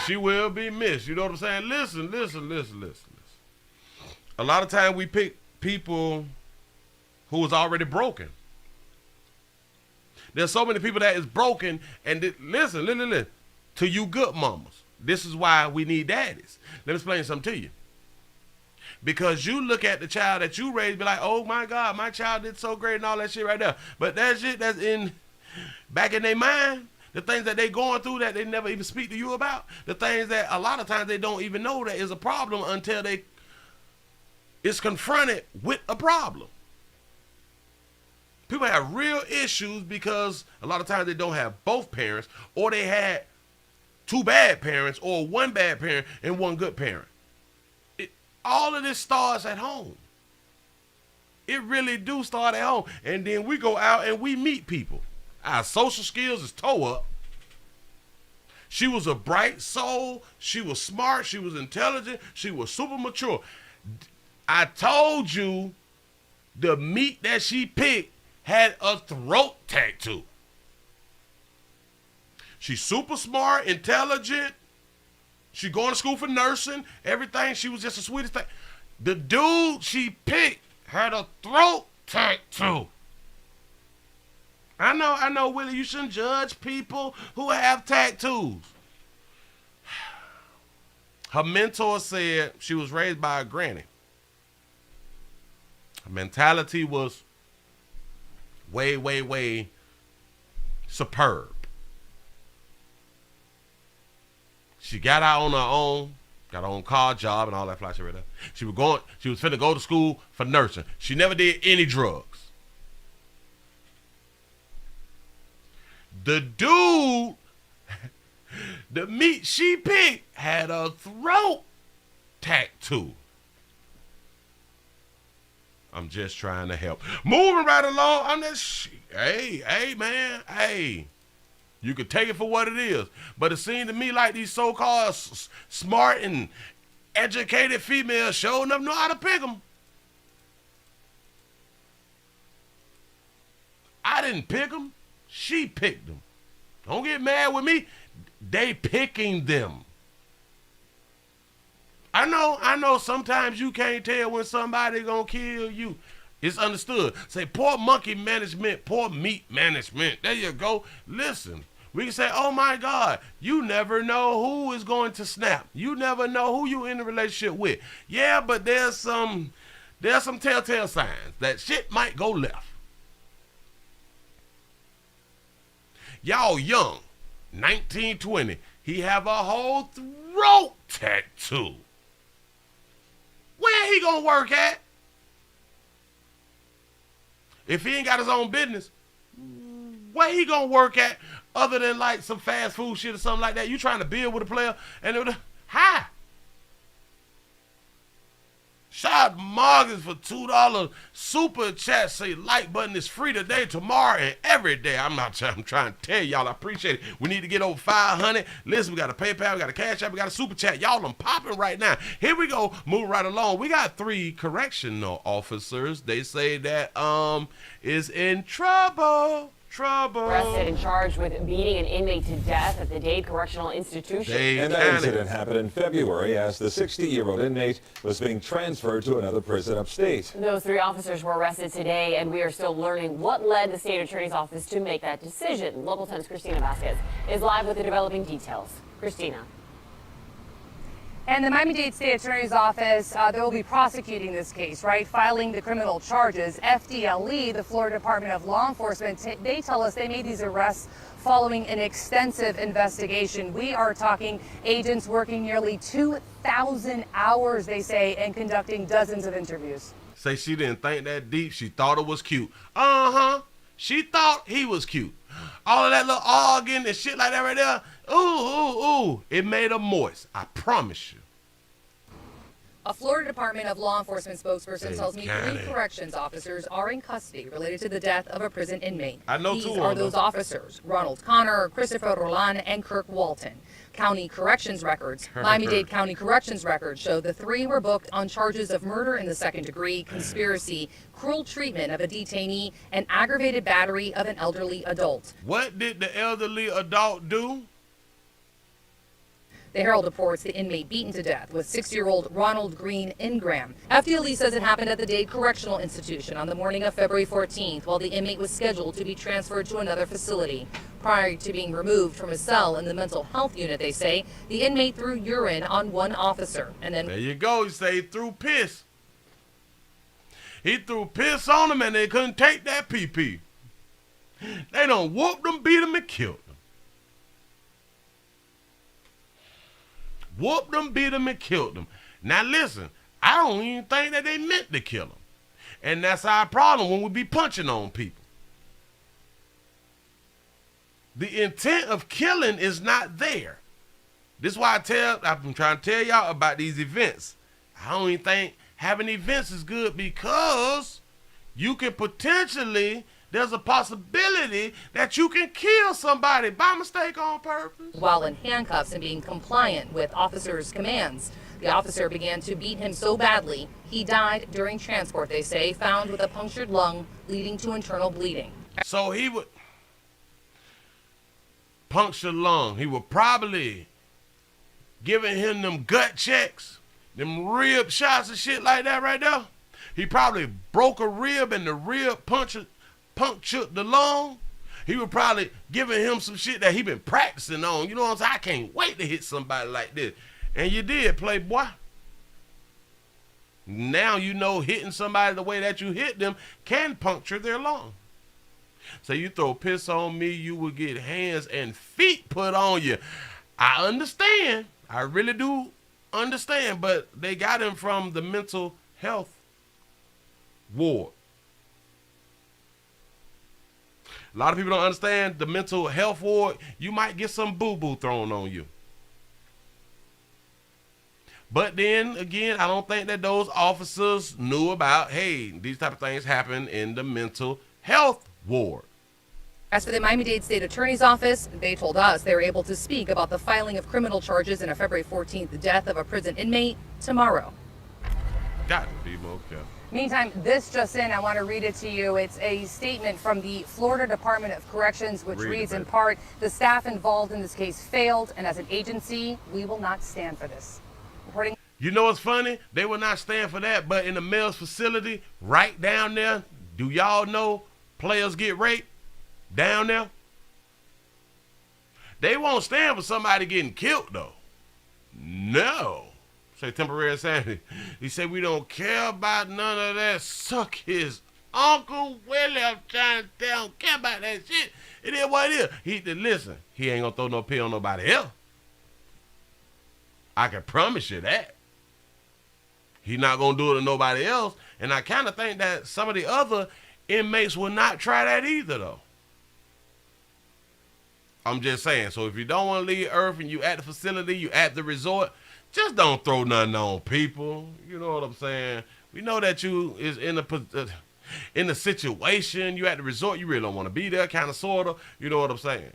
She will be missed. You know what I'm saying? Listen. A lot of times we pick people who was already broken. There's so many people that is broken, and listen. To you good mamas, this is why we need daddies. Let me explain something to you. Because you look at the child that you raised, be like, oh my God, my child did so great and all that shit right there. But that shit that's back in their mind, the things that they going through that they never even speak to you about, the things that a lot of times they don't even know that is a problem until it's confronted with a problem. People have real issues because a lot of times they don't have both parents, or they had 2 bad parents, or 1 bad parent and 1 good parent. All of this starts at home. It really do start at home. And then we go out and we meet people. Our social skills is toe up. She was a bright soul. She was smart. She was intelligent. She was super mature. I told you the meat that she picked had a throat tattoo. She's super smart, intelligent. She going to school for nursing, everything. She was just the sweetest thing. The dude she picked had a throat tattoo. I know, Willie, you shouldn't judge people who have tattoos. Her mentor said she was raised by a granny. Her mentality was way superb. She got out on her own, got her own car, job, and all that fly shit right there. She was finna go to school for nursing. She never did any drugs. The dude, the meat she picked, had a throat tattoo. I'm just trying to help. Moving right along, I'm just, hey, man, hey. You could take it for what it is. But it seemed to me like these so-called smart and educated females sure enough know how to pick them. I didn't pick them. She picked them. Don't get mad with me. They picking them. I know sometimes you can't tell when somebody gonna kill you. It's understood. Say poor monkey management, poor meat management. There you go. Listen, we can say, oh my God, you never know who is going to snap. You never know who you in a relationship with. Yeah, but there's some telltale signs that shit might go left. Y'all young. 1920. He have a whole throat tattoo. Where he gonna work at? If he ain't got his own business, where he gonna work at other than like some fast food shit or something like that? You trying to build with a player and it would, hi. Shout out Morgans for $2 super chat. Say like button is free today, tomorrow, and every day. I'm trying to tell y'all. I appreciate it. We need to get over 500. Listen, we got a PayPal, we got a Cash App, we got a super chat. Y'all, I'm popping right now. Here we go. Move right along. We got 3 correctional officers. They say that is in trouble.
Arrested and charged with beating an inmate to death at the Dade Correctional Institution.
And that incident happened in February as the 60-year-old inmate was being transferred to another prison upstate.
Those 3 officers were arrested today, and we are still learning what led the state attorney's office to make that decision. Local 10's Christina Vasquez is live with the developing details. Christina.
And the Miami-Dade State Attorney's Office, they will be prosecuting this case, right? Filing the criminal charges. FDLE, the Florida Department of Law Enforcement, they tell us they made these arrests following an extensive investigation. We are talking agents working nearly 2,000 hours, they say, and conducting dozens of interviews.
Say she didn't think that deep. She thought it was cute. She thought he was cute. All of that little arguing and shit like that right there. Ooh. It made her moist. I promise you.
A Florida Department of Law Enforcement spokesperson tells me 3 corrections officers are in custody related to the death of a prison inmate.
I know
These
2
are
of them.
those officers: Ronald Connor, Christopher Roland, and Kirk Walton. County corrections records, Miami-Dade County corrections records show the 3 were booked on charges of murder in the 2nd degree, conspiracy, cruel treatment of a detainee, and aggravated battery of an elderly adult.
What did the elderly adult do?
The Herald reports the inmate beaten to death was 60-year-old Ronald Green Ingram. FDLE says it happened at the Dade Correctional Institution on the morning of February 14th, while the inmate was scheduled to be transferred to another facility. Prior to being removed from his cell in the mental health unit, they say, the inmate threw urine on one officer and then...
There you go. He say he threw piss. He threw piss on him and they couldn't take that pee-pee. They done whooped him, beat him, and killed him. Whooped them, beat them, and killed them. Now listen, I don't even think that they meant to kill them. And that's our problem when we be punching on people. The intent of killing is not there. This is why I'm trying to tell y'all about these events. I don't even think having events is good because you can potentially, there's a possibility that you can kill somebody by mistake on purpose.
While in handcuffs and being compliant with officers' commands, the officer began to beat him so badly, he died during transport, they say, found with a punctured lung leading to internal bleeding.
So he would puncture lung. He would probably giving him them gut checks, them rib shots and shit like that right there. He probably broke a rib and the rib punctured the lung. He was probably giving him some shit that he been practicing on. You know what I'm saying? I can't wait to hit somebody like this. And you did, playboy. Now you know hitting somebody the way that you hit them can puncture their lung. So you throw piss on me, you will get hands and feet put on you. I understand. I really do understand. But they got him from the mental health ward. A lot of people don't understand the mental health ward. You might get some boo-boo thrown on you. But then, again, I don't think that those officers knew about, hey, these type of things happen in the mental health ward.
As for the Miami-Dade State Attorney's Office, they told us they were able to speak about the filing of criminal charges in a February 14th death of a prison inmate tomorrow.
Got to be more careful.
Meantime, this just in, I want to read it to you. It's a statement from the Florida Department of Corrections, which reads in part, the staff involved in this case failed, and as an agency, we will not stand for this. Reporting.
You know what's funny? They will not stand for that, but in the male's facility, right down there, do y'all know players get raped down there? They won't stand for somebody getting killed, though. No. Say temporary insanity. He said we don't care about none of that. Suck his Uncle Willie. I'm trying to tell him, care about that shit. It is what it is. Listen, he ain't gonna throw no pill on nobody else. I can promise you that. He's not gonna do it to nobody else. And I kind of think that some of the other inmates will not try that either, though. I'm just saying. So if you don't want to leave Earth and you at the facility, you at the resort, just don't throw nothing on people. You know what I'm saying? We know that you is in the situation. You at the resort. You really don't want to be there, kind of, sort of. You know what I'm saying?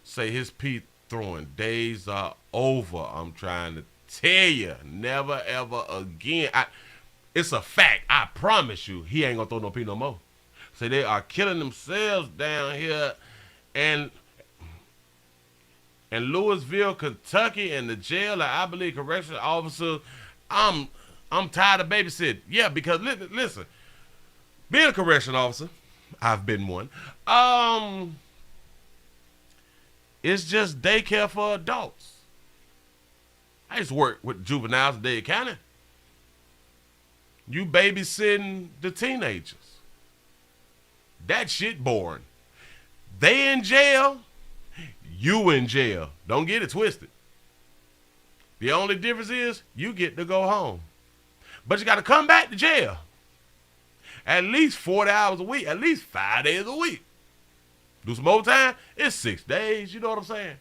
Say his Pete throwing days are over. I'm trying to tell you, never ever again. It's a fact. I promise you, he ain't gonna throw no Pete no more. Say they are killing themselves down here, and Louisville, Kentucky, and the jail, I believe correctional officers. I'm tired of babysitting. Yeah, because listen, being a correctional officer, I've been one. It's just daycare for adults. I used to work with juveniles in Dade County. You babysitting the teenagers. That shit boring. They in jail, you in jail. Don't get it twisted. The only difference is you get to go home. But you got to come back to jail. At least 40 hours a week, at least 5 days a week. Do some overtime, it's 6 days, you know what I'm saying?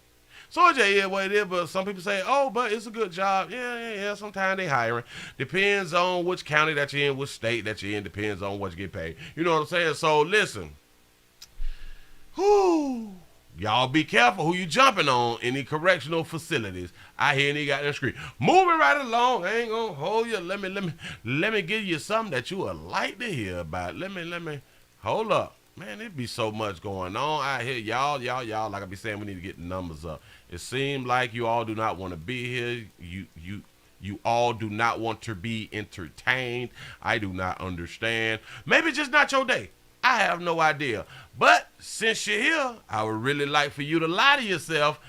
So it's just what it is, but some people say, oh, but it's a good job. Yeah, sometimes they hiring. Depends on which county that you're in, which state that you're in, depends on what you get paid. You know what I'm saying? So listen, y'all be careful who you jumping on in the correctional facilities. I hear any goddamn scream. Moving right along, I ain't gonna hold you. Let me give you something that you would like to hear about. Let me, hold up. Man, it be so much going on out here. Y'all, like I be saying, we need to get the numbers up. It seems like you all do not want to be here. You all do not want to be entertained. I do not understand. Maybe just not your day. I have no idea. But since you're here, I would really like for you to lie to yourself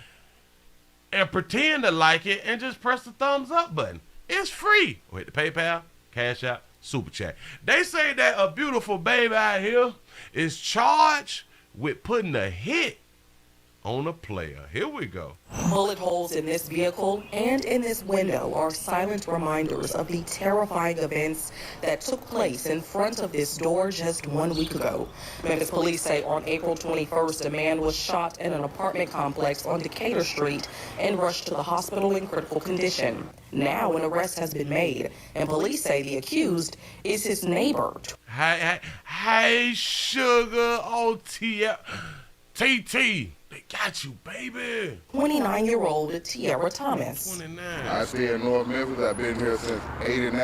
and pretend to like it and just press the thumbs up button. It's free. Hit the PayPal, Cash App, Super Chat. They say that a beautiful baby out here is charged with putting a hit on a player. Here we go.
Bullet holes in this vehicle and in this window are silent reminders of the terrifying events that took place in front of this door just 1 week ago. Memphis police say on April 21st, a man was shot in an apartment complex on Decatur Street and rushed to the hospital in critical condition. Now an arrest has been made, and police say the accused is his neighbor.
Hey, sugar, TT. They got you, baby.
29-year-old Tierra Thomas.
29.
I stay in North Memphis. I've been here since '89,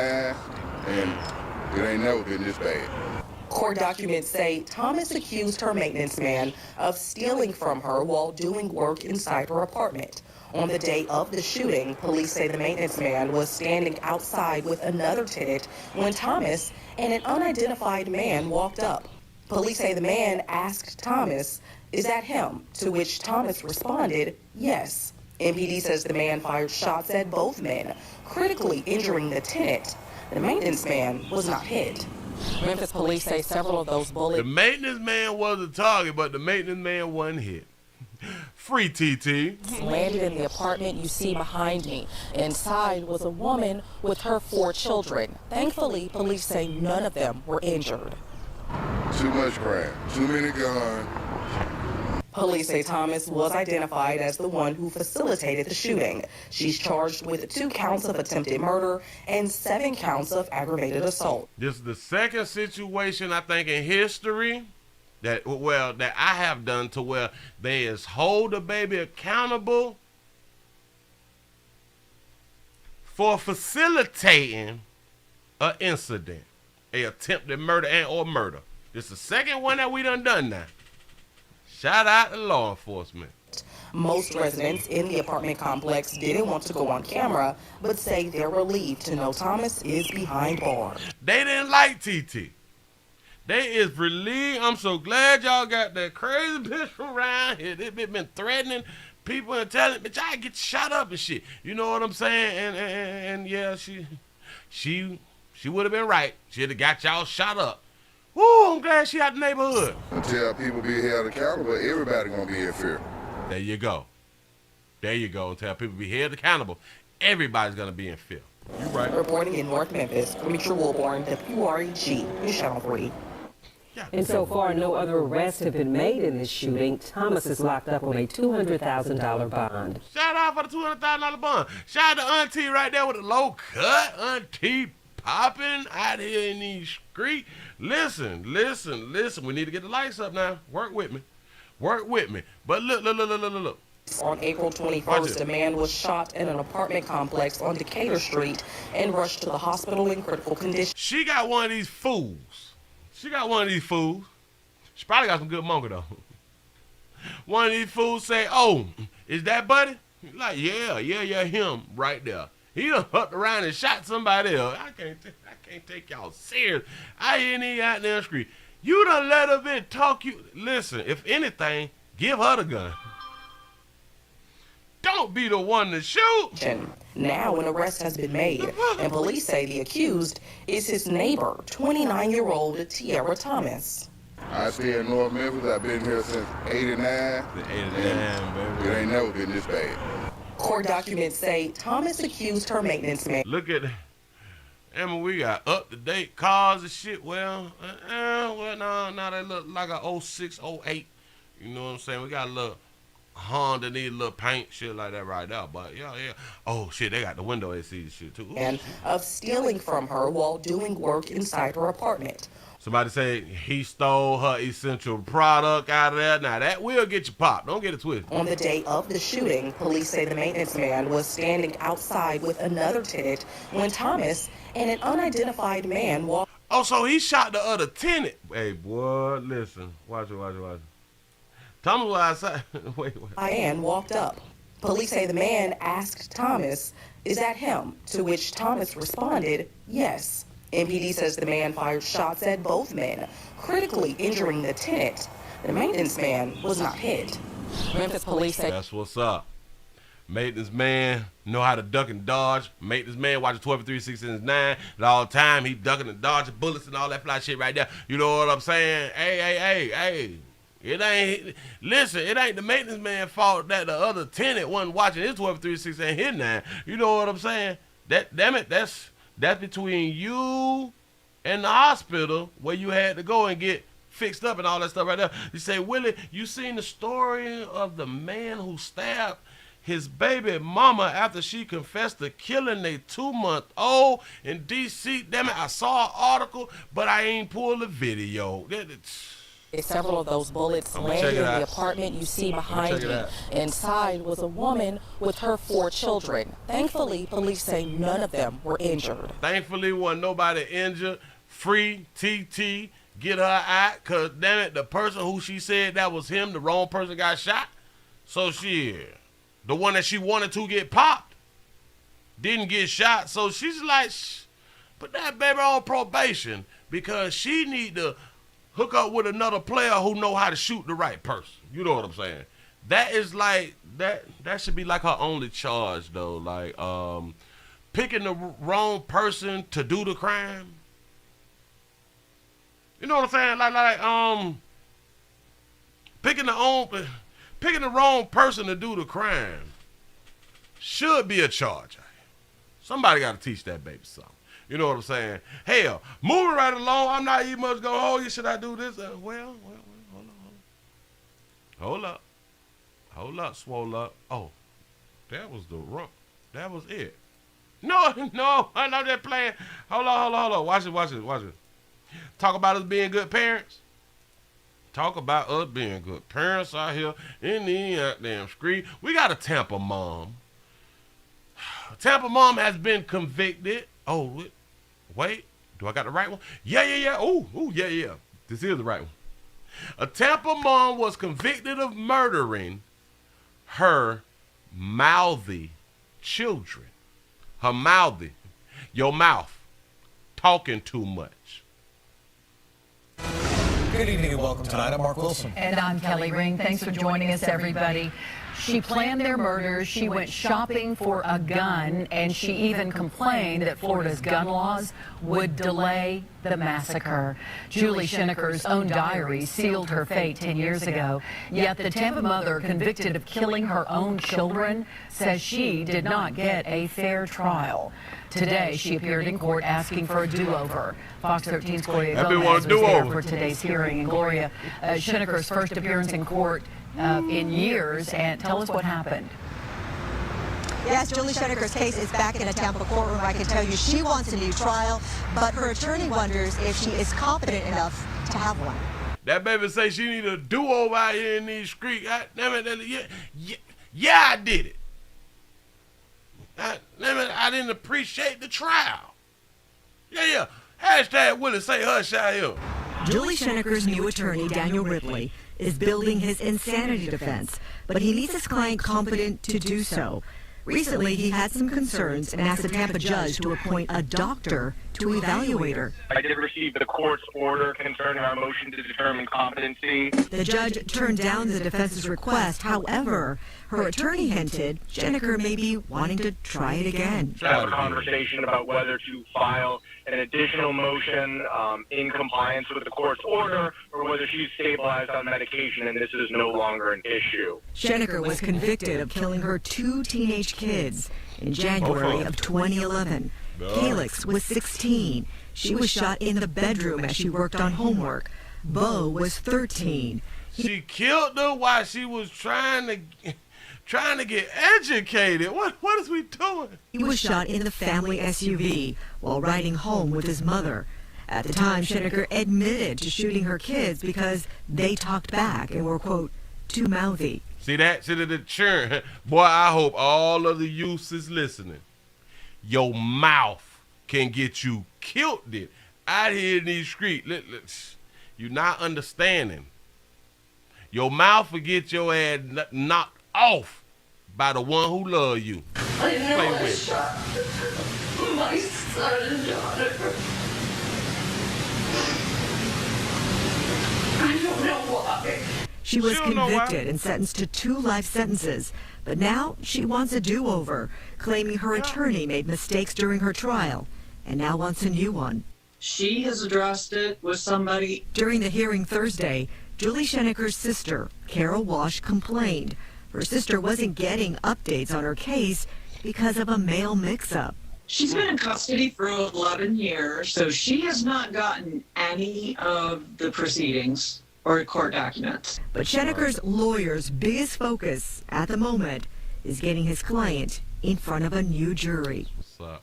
and it ain't never been this bad.
Court documents say Thomas accused her maintenance man of stealing from her while doing work inside her apartment. On the day of the shooting, police say the maintenance man was standing outside with another tenant when Thomas and an unidentified man walked up. Police say the man asked Thomas, "Is that him?" To which Thomas responded, "Yes." MPD says the man fired shots at both men, critically injuring the tenant. The maintenance man was not hit. Memphis police say several of those bullets.
The maintenance man was the target, but the maintenance man wasn't hit. Free TT.
Landed in the apartment you see behind me. Inside was a woman with her 4 children. Thankfully, police say none of them were injured.
Too much crime, too many guns.
Police say Thomas was identified as the one who facilitated the shooting. She's charged with 2 counts of attempted murder and 7 counts of aggravated assault.
This is the second situation, I think, in history that I have done to where they is hold the baby accountable for facilitating an incident, a attempted murder and or murder. This is the second one that we done now. Shout out to law enforcement.
Most residents in the apartment complex didn't want to go on camera, but say they're relieved to know Thomas is behind bars.
They didn't like TT. They is relieved. I'm so glad y'all got that crazy bitch around here. They been threatening people and telling, bitch, I get shot up and shit. You know what I'm saying? And yeah, she would have been right. She'd have got y'all shot up. Woo, I'm glad she out the neighborhood.
Until people be held accountable, everybody gonna be in fear.
There you go. There you go. Until people be held accountable, everybody's gonna be in fear. You right.
Reporting in North Memphis, Demetria Wilborn, WREG, News Channel 3.
And so far, no other arrests have been made in this shooting. Thomas is locked up on a $200,000 bond.
Shout out for the $200,000 bond. Shout out to Auntie right there with a low cut. Auntie popping out here in these streets. Listen. We need to get the lights up now. Work with me. But look.
On April 21st, a man was shot in an apartment complex on Decatur Street and rushed to the hospital in critical condition.
She got one of these fools. She probably got some good monkey though. One of these fools say, "Oh, is that Buddy?" He's like, yeah, him right there. He done hooked around and shot somebody else. I can't take y'all serious. I ain't even out there in the street. You done let her bit talk you. Listen, if anything, give her the gun. Don't be the one to shoot.
Now an arrest has been made, and police say the accused is his neighbor, 29-year-old Tierra Thomas.
I stay in North Memphis. I've been here since '89. Baby. It ain't never been this bad.
Court documents say Thomas accused her maintenance man.
Look at Emma, we got up-to-date cars and shit. Well, no, they look like a 06, 08. You know what I'm saying? We got a little Honda, need a little paint, shit like that right now. But yeah. Oh shit, they got the window AC and shit too.
And of stealing from her while doing work inside her apartment.
Somebody say he stole her essential product out of there. Now that will get you popped. Don't get it twisted.
On the day of the shooting, police say the maintenance man was standing outside with another tenant when Thomas and an unidentified man walked.
Oh, so he shot the other tenant. Hey, boy, listen. Watch it. Thomas was outside. Wait.
And walked up. Police say the man asked Thomas, "Is that him?" To which Thomas responded, "Yes." MPD says the man fired shots at both men, critically injuring the tenant. The maintenance man was not hit. Memphis police say
that's what's up. Maintenance man know how to duck and dodge. Maintenance man watching 12 3 6 9 at all time. He ducking and dodging bullets and all that fly shit right there. You know what I'm saying? Hey. It ain't the maintenance man's fault that the other tenant wasn't watching his 12 3 6 and hit 9. You know what I'm saying? That's between you and the hospital where you had to go and get fixed up and all that stuff right there. You say, Willie, you seen the story of the man who stabbed his baby mama after she confessed to killing a 2-month-old in D.C. Damn it, I saw an article, but I ain't pulled a video.
Several of those bullets landed in the apartment you see behind me. Inside was a woman with her 4 children. Thankfully, police say none of them were injured.
Thankfully, wasn't nobody injured. Free TT, get her out, because damn it, the person who she said that was him, the wrong person got shot. So the one that she wanted to get popped didn't get shot. So she's like, put that baby on probation because she need to hook up with another player who know how to shoot the right person. You know what I'm saying? That is like, that should be like her only charge though. Like, picking the wrong person to do the crime. You know what I'm saying? Like, picking the wrong person to do the crime should be a charge. Somebody got to teach that baby something. You know what I'm saying? Hell, moving right along, I'm not even much going, oh, should I do this? Well, hold up, swole up. Oh, that was that was it. No, I'm not just playing. Hold on. Watch it. Talk about us being good parents. Talk about us being good parents out here in the damn street. We got a Tampa mom. Tampa mom has been convicted. Oh, wait. Do I got the right one? Yeah. Oh, yeah. This is the right one. A Tampa mom was convicted of murdering her mouthy children. Her mouthy. Your mouth. Talking too much.
Good evening and welcome tonight. I'm Mark Wilson.
And I'm Kelly Ring. Thanks for joining us, everybody.
She planned their murders, she went shopping for a gun, and she even complained that Florida's gun laws would delay the massacre. Julie Scheneker's own diary sealed her fate 10 years ago, yet the Tampa mother convicted of killing her own children says she did not get a fair trial. Today, she appeared in court asking for a do-over. Fox 13's Gloria Gomez was there for today's hearing. And Gloria, Scheneker's first appearance in court in years, and tell us what happened.
Yes, Julie Scheneker's case is back in a Tampa courtroom. I can tell you she wants a new trial, but her attorney wonders if she is competent enough to have one.
That baby say she need a do-over out here in these streets. Yeah, I did it. I didn't appreciate the trial. Yeah. Hashtag Willie say hush out here.
Julie Scheneker's new attorney, Daniel Ripley, is building his insanity defense, but he needs his client competent to do so. Recently, he had some concerns and asked a Tampa judge to appoint a doctor to evaluate her.
I did receive the court's order concerning our motion to determine competency.
The judge turned down the defense's request. However, her attorney hinted Scheneker may be wanting to try it again.
Have a conversation about whether to file an additional motion in compliance with the court's order, or whether she's stabilized on medication and this is no longer an issue.
Scheneker was convicted of killing her 2 teenage kids in January of 2011. Felix was 16. She was shot in the bedroom as she worked on homework. Bo was 13.
She killed her while she was trying to get educated. What is we doing?
He was shot in the family SUV while riding home with his mother. At the time, Scheneker admitted to shooting her kids because they talked back and were, quote, too mouthy.
See that? See the churn. Boy, I hope all of the youths is listening. Your mouth can get you killed it out here in these streets. You're not understanding. Your mouth will get your ass knocked off by the one who love you.
I know I shot my son and daughter. I don't know why.
She was convicted and sentenced to 2 life sentences, but now she wants a do-over, claiming her attorney made mistakes during her trial and now wants a new one.
She has addressed it with somebody.
During the hearing Thursday, Julie Scheneker's sister, Carol Walsh, complained her sister wasn't getting updates on her case because of a mail mix-up.
She's been in custody for 11 years, so she has not gotten any of the proceedings or court documents.
But Scheneker's lawyer's biggest focus at the moment is getting his client in front of a new jury.
What's up?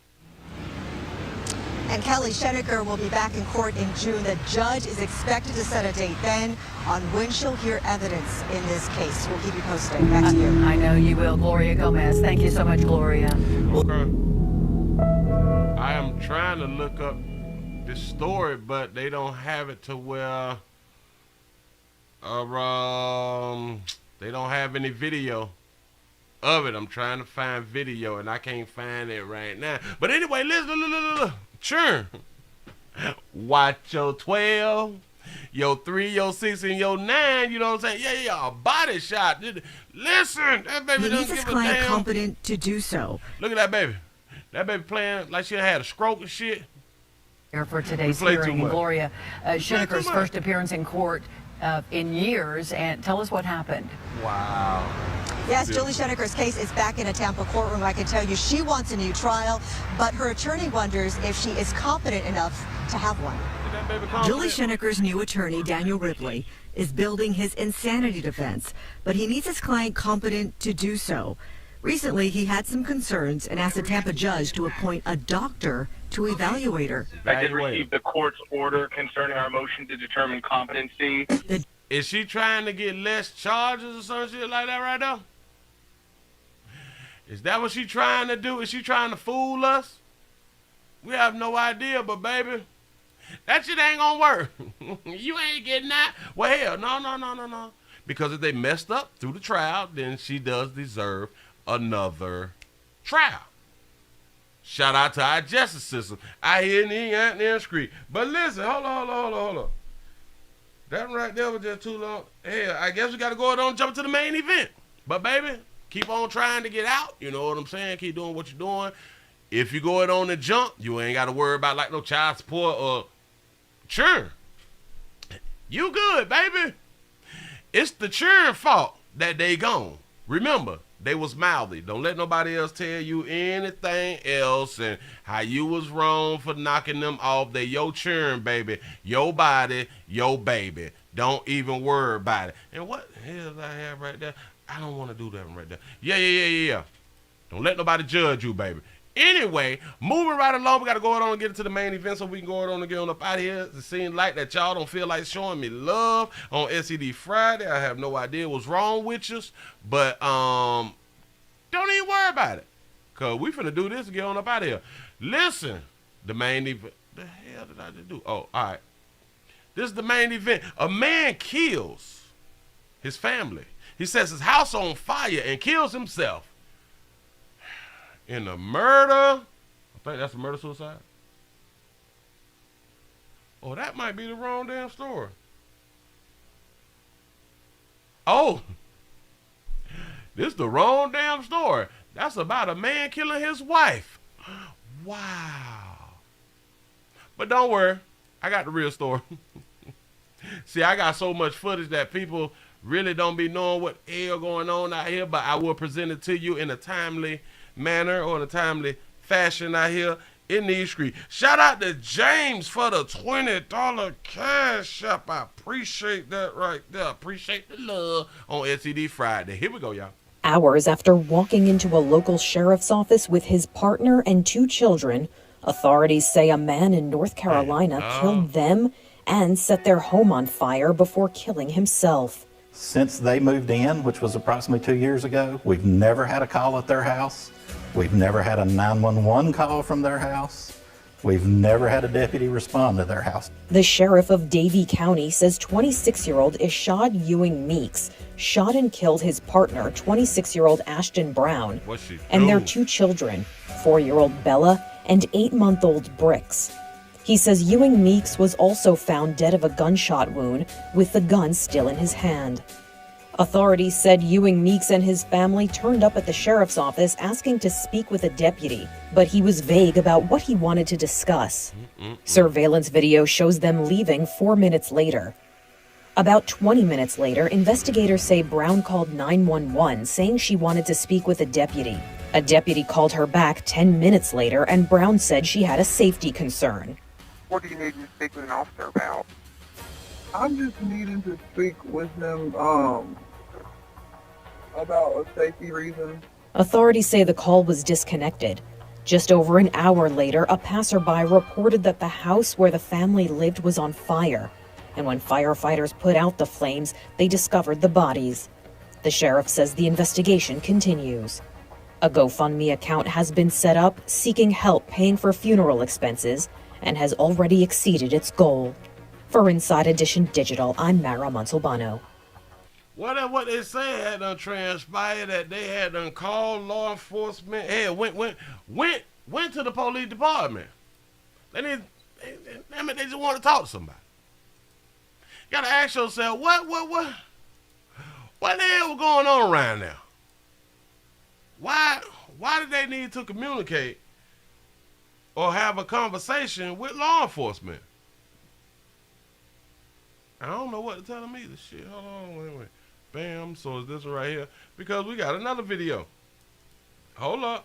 And Kelly, Scheneker will be back in court in June. The judge is expected to set a date then on when she'll hear evidence in this case. We'll keep you posted. Back to you.
I know you will, Gloria Gomez. Thank you so much, Gloria.
Okay. I am trying to look up this story, but they don't have it to where they don't have any video of it. I'm trying to find video and I can't find it right now. But anyway, listen. Sure. Watch your 12, your 3, your 6, and your 9. You know what I'm saying? Yeah, a body shot. Listen, that baby doesn't give a damn.
Competent to do so.
Look at that baby. That baby playing like she had a stroke and shit.
Here for today's hearing, Gloria Scheneker's first appearance in court in years, and tell us what happened.
Wow.
Yes, Julie Scheneker's case is back in a Tampa courtroom. I can tell you she wants a new trial, but her attorney wonders if she is competent enough to have one.
Julie Scheneker's new attorney, Daniel Ripley, is building his insanity defense, but he needs his client competent to do so. Recently, he had some concerns and asked a Tampa judge to appoint a doctor to evaluate her.
I did receive the court's order concerning our motion to determine competency.
Is she trying to get less charges or some shit like that right now? Is that what she trying to do? Is she trying to fool us? We have no idea, but baby, that shit ain't gonna work. You ain't getting that. Well, hell, no. Because if they messed up through the trial, then she does deserve another trial. Shout out to our justice system. I hear me out there in the street. But listen, hold on. That right there was just too long. Hell, I guess we got to go on and jump to the main event. But baby, keep on trying to get out. You know what I'm saying? Keep doing what you're doing. If you going on the jump, you ain't got to worry about like no child support or churn. You good, baby. It's the churn fault that they gone. Remember, they was mouthy. Don't let nobody else tell you anything else and how you was wrong for knocking them off. They your churn, baby. Your body, your baby. Don't even worry about it. And what the hell did I have right there? I don't want to do that one right there. Yeah. Don't let nobody judge you, baby. Anyway, moving right along, we got to go on and get into the main event so we can go on and get on up out of here. It seems like that y'all don't feel like showing me love on SED Friday. I have no idea what's wrong with you, but don't even worry about it, because we finna do this and get on up out of here. Listen, the main event. The hell did I just do? Oh, all right. This is the main event. A man kills his family. He sets his house on fire and kills himself in a murder. I think that's a murder-suicide. Oh, that might be the wrong damn story. Oh, this is the wrong damn story. That's about a man killing his wife. Wow. But don't worry, I got the real story. See, I got so much footage that people really don't be knowing what hell going on out here, but I will present it to you in a timely manner or in a timely fashion out here in these streets. Shout out to James for the $20 cash app. I appreciate that right there. Appreciate the love on SED Friday. Here we go, y'all.
Hours after walking into a local sheriff's office with his partner and 2 children, authorities say a man in North Carolina killed them and set their home on fire before killing himself.
Since they moved in, which was approximately 2 years ago, we've never had a call at their house. We've never had a 911 call from their house. We've never had a deputy respond to their house.
The sheriff of Davie County says 26-year-old Ishad Ewing Meeks shot and killed his partner, 26-year-old Ashton Brown, and their 2 children, 4-year-old Bella and 8-month-old Bricks. He says Ewing Meeks was also found dead of a gunshot wound with the gun still in his hand. Authorities said Ewing Meeks and his family turned up at the sheriff's office asking to speak with a deputy, but he was vague about what he wanted to discuss. Surveillance video shows them leaving 4 minutes later. About 20 minutes later, investigators say Brown called 911 saying she wanted to speak with a deputy. A deputy called her back 10 minutes later, and Brown said she had a safety concern.
What do you need to speak with an officer about? I'm just needing to speak with them about a safety reason.
Authorities say the call was disconnected. Just over an hour later, a passerby reported that the house where the family lived was on fire. And when firefighters put out the flames, they discovered the bodies. The sheriff says the investigation continues. A GoFundMe account has been set up seeking help paying for funeral expenses and has already exceeded its goal. For Inside Edition Digital, I'm Mara Montalbano.
What they say had done transpired, that they had done called law enforcement. Hey, went to the police department. They just want to talk to somebody. You gotta ask yourself, what the hell was going on around now? Why did they need to communicate or have a conversation with law enforcement? I don't know what to tell them either. Shit, hold on, wait. Bam, so is this one right here? Because we got another video. Hold up.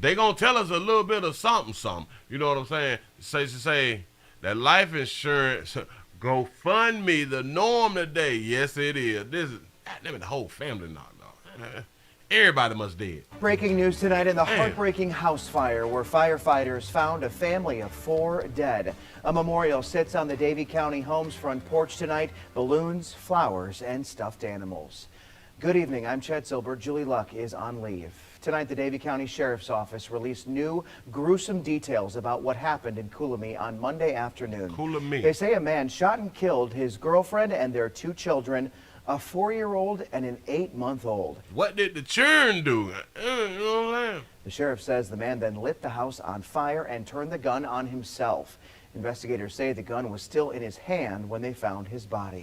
They gonna tell us a little bit of something. You know what I'm saying? Say that life insurance, GoFundMe, the norm today. Yes, it is. This is, the whole family knocked off. Everybody must dead.
Breaking news tonight in the heartbreaking house fire where firefighters found a family of 4 dead. A memorial sits on the Davie County home's front porch tonight. Balloons, flowers, and stuffed animals. Good evening. I'm Chet Silber. Julie Luck is on leave. Tonight, the Davie County Sheriff's Office released new gruesome details about what happened in Coolamy on Monday afternoon.
Coolamy.
They say a man shot and killed his girlfriend and their 2 children, a 4-year-old and an 8-month-old.
What did the churn do? You know what I'm saying?
The sheriff says the man then lit the house on fire and turned the gun on himself. Investigators say the gun was still in his hand when they found his body.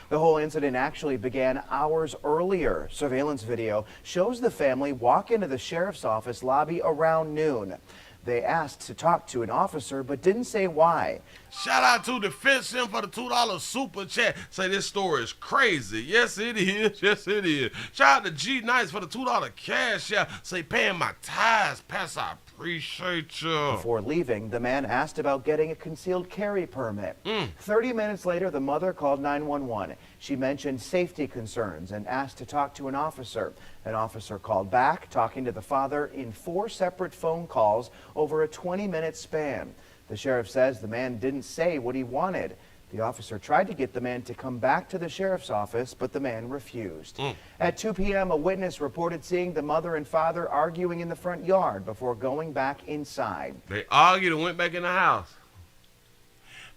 The whole incident actually began hours earlier. Surveillance video shows the family walk into the sheriff's office lobby around noon. They asked to talk to an officer, but didn't say why.
Shout out to Defense Him for the $2 super chat. Say this story is crazy. Yes, it is. Yes, it is. Shout out to G Nice for the $2 cash out. Say paying my tithes. Pass, I appreciate you.
Before leaving, the man asked about getting a concealed carry permit. 30 minutes later, the mother called 911. She mentioned safety concerns and asked to talk to an officer. An officer called back, talking to the father in 4 separate phone calls over a 20-minute span. The sheriff says the man didn't say what he wanted. The officer tried to get the man to come back to the sheriff's office, but the man refused. At 2 p.m., a witness reported seeing the mother and father arguing in the front yard before going back inside.
They argued and went back in the house.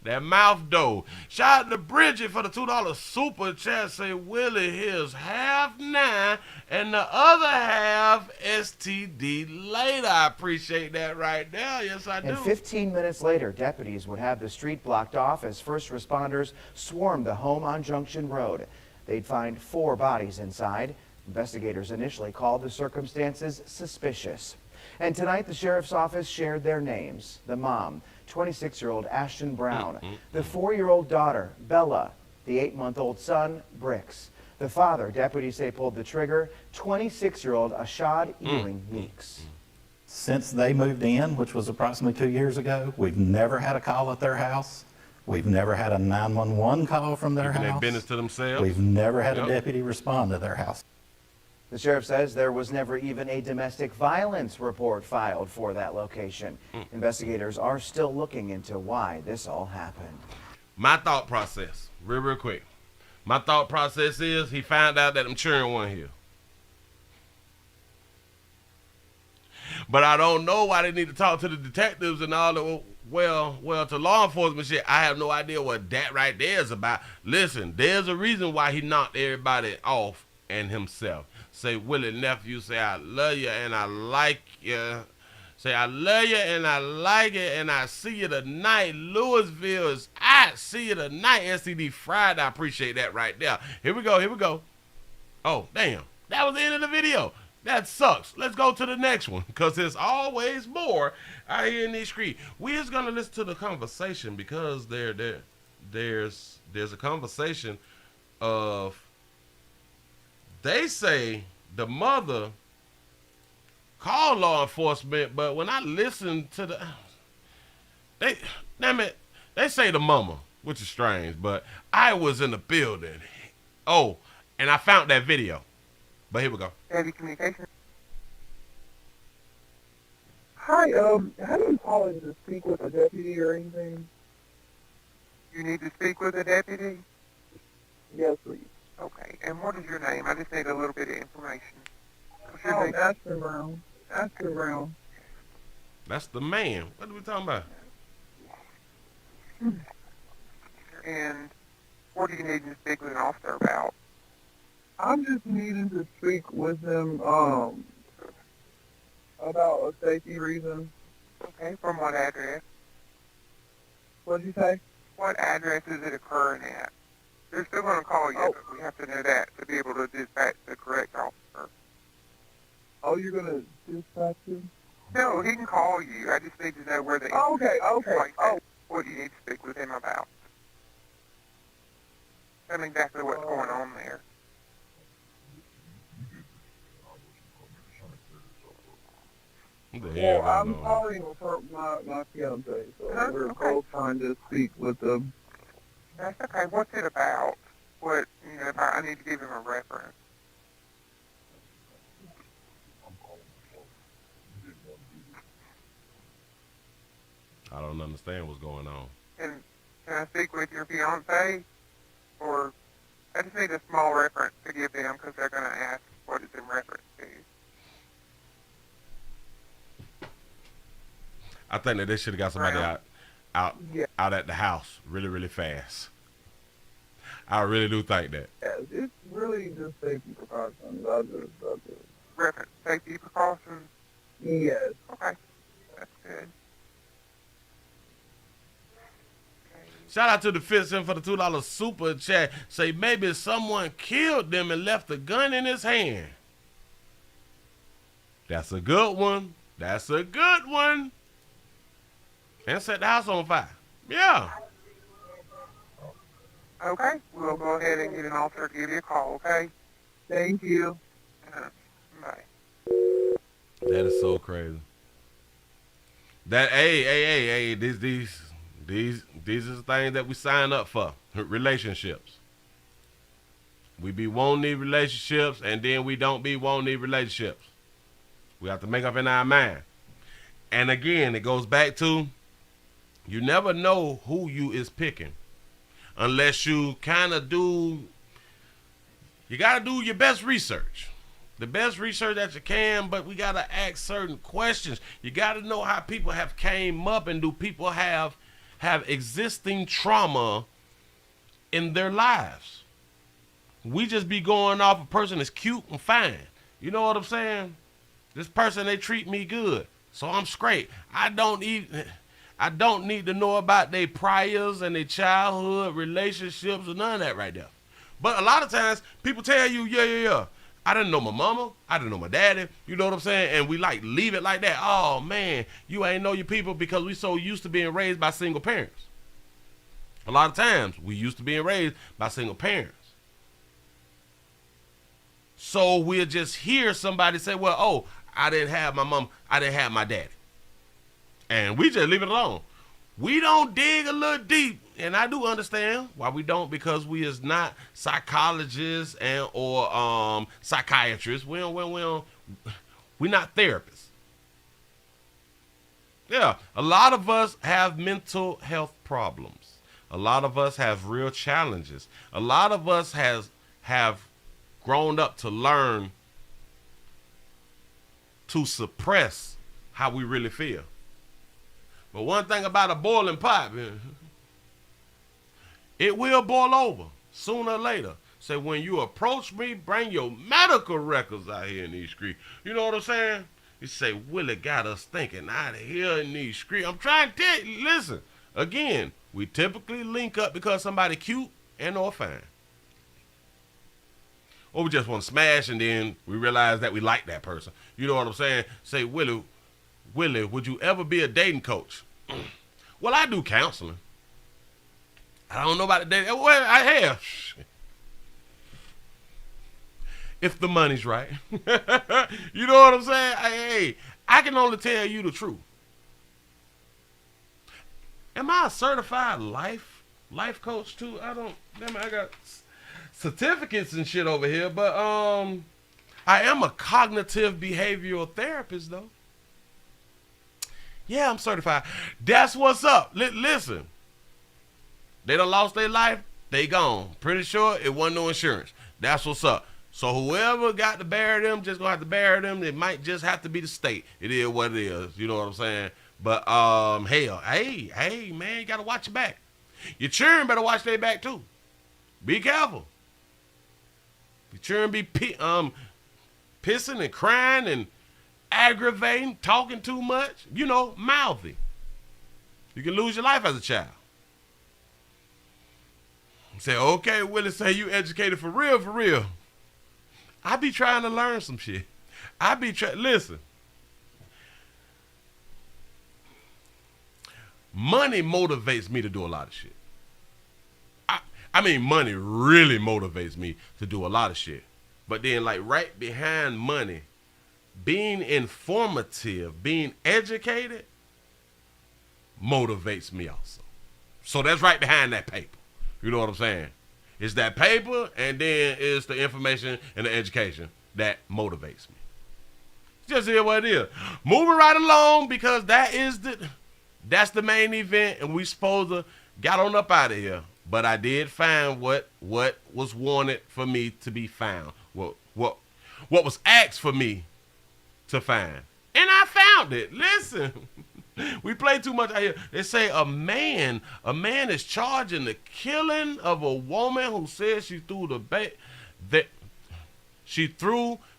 That mouth dough. Shout out to Bridget for the $2 super chat. Say Willie, here's half 9 and the other half STD later. I appreciate that right there. Yes, I do.
And 15 minutes later, deputies would have the street blocked off as first responders swarmed the home on Junction Road. They'd find 4 bodies inside. Investigators initially called the circumstances suspicious. And tonight, the sheriff's office shared their names. The mom, 26-year-old Ashton Brown. The 4-year-old daughter, Bella. The 8-month-old son, Bricks. The father, deputies say pulled the trigger, 26-year-old Ashad Ewing Meeks.
Since they moved in, which was approximately 2 years ago, we've never had a call at their house. We've never had a 911 call from their house.
Their business to themselves.
We've never had a deputy respond to their house.
The sheriff says there was never even a domestic violence report filed for that location. Investigators are still looking into why this all happened.
My thought process, real quick. My thought process is he found out that them children weren't here. But I don't know why they need to talk to the detectives and all the, well, to law enforcement shit. I have no idea what that right there is about. Listen, there's a reason why he knocked everybody off and himself. Say, Willie, nephew, say, I love you and I like you. Say, I love you and I like it and I see you tonight. Louisville is I see you tonight. STD Friday. I appreciate that right there. Here we go. Here we go. Oh, damn. That was the end of the video. That sucks. Let's go to the next one because there's always more out here in these streets. We're just going to listen to the conversation because there's a conversation of, they say the mother called law enforcement, but when I listen to they say the mama, which is strange, but I was in the building. Oh, and I found that video. But here we go.
Heavy communication. Hi, how do you call in to speak with a deputy or anything? You need to speak with a deputy? Yes, please. Okay, and what is your name? I just need a little bit of information. What's your name? Ashton Brown. Ashton Brown.
That's the man. What are we talking about?
And what do you need to speak with an officer about? I'm just needing to speak with them about a safety reason. Okay, from what address? What did you say? What address is it occurring at? They're still going to call you, but we have to know that to be able to dispatch the correct officer. Oh, you're going to dispatch him? No, he can call you. I just need to know where they are. Okay. What do you need to speak with him about? Tell me exactly what's going on there. Well, I'm calling for my fiance, so we're both trying to speak with them. That's okay. What's it about? What, if I need to give him a reference.
I don't understand what's going on.
Can I speak with your fiance? Or I just need a small reference to give them because they're going to ask what it's in reference to.
I think that they should have got somebody out at the house really fast. I really do think that.
Yeah, it's really just safety precautions. I just reference safety precautions? Yes. Okay. That's good.
Shout out to the Fifth Cent for the $2 super chat. Say maybe someone killed them and left the gun in his hand. That's a good one. That's a good one. And set the house on fire. Yeah.
Okay, we'll go ahead and get an officer to give you a call, okay? Thank you. Bye.
That is so crazy. That hey, these are the things that we sign up for. Relationships. We be wanting these relationships, and then we don't be wanting these relationships. We have to make up in our mind. And again, it goes back to you never know who you is picking unless you kind of you got to do your best research. The best research that you can, but we got to ask certain questions. You got to know how people have came up, and do people have existing trauma in their lives. We just be going off a person that's cute and fine. You know what I'm saying? This person, they treat me good, so I'm straight. I don't need to know about their priors and their childhood relationships or none of that right there. But a lot of times, people tell you, yeah. I didn't know my mama. I didn't know my daddy. You know what I'm saying? And we like leave it like that. Oh, man, you ain't know your people because we so used to being raised by single parents. A lot of times, we used to being raised by single parents. So we'll just hear somebody say, well, oh, I didn't have my mom. I didn't have my daddy. And we just leave it alone. We don't dig a little deep. And I do understand why we don't, because we is not psychologists or psychiatrists. We're not therapists. Yeah, a lot of us have mental health problems. A lot of us have real challenges. A lot of us have grown up to learn to suppress how we really feel. But one thing about a boiling pot, it will boil over sooner or later. So when you approach me, bring your medical records out here in these streets. You know what I'm saying? You say, Willie got us thinking out of here in these streets. I'm trying to tell you, listen, again, we typically link up because somebody cute and or fine. Or we just want to smash and then we realize that we like that person. You know what I'm saying? Say, Willie, would you ever be a dating coach? Well, I do counseling. I don't know about the dating. Well, I have. If the money's right. You know what I'm saying? Hey, I can only tell you the truth. Am I a certified life coach too? I got certificates and shit over here, but I am a cognitive behavioral therapist though. Yeah, I'm certified. That's what's up. Listen, they done lost their life, they gone. Pretty sure it wasn't no insurance. That's what's up. So whoever got to bury them, just gonna have to bury them. It might just have to be the state. It is what it is. You know what I'm saying? But hell, hey, man, you gotta watch your back. Your children better watch their back too. Be careful. Your children be pissing and crying and aggravating, talking too much, mouthy. You can lose your life as a child. Say, okay, Willie, say you educated for real. I be trying to learn some shit. Listen. Money motivates me to do a lot of shit. I mean, money really motivates me to do a lot of shit. But then, like, right behind money, being informative, being educated, motivates me also. So that's right behind that paper. You know what I'm saying? It's that paper, and then it's the information and the education that motivates me. Just hear what it is. Moving right along, because that's the main event, and we supposed to got on up out of here. But I did find what was wanted for me to be found. What was asked for me to find. And I found it. Listen. We play too much out here. They say a man is charged in the killing of a woman who says she threw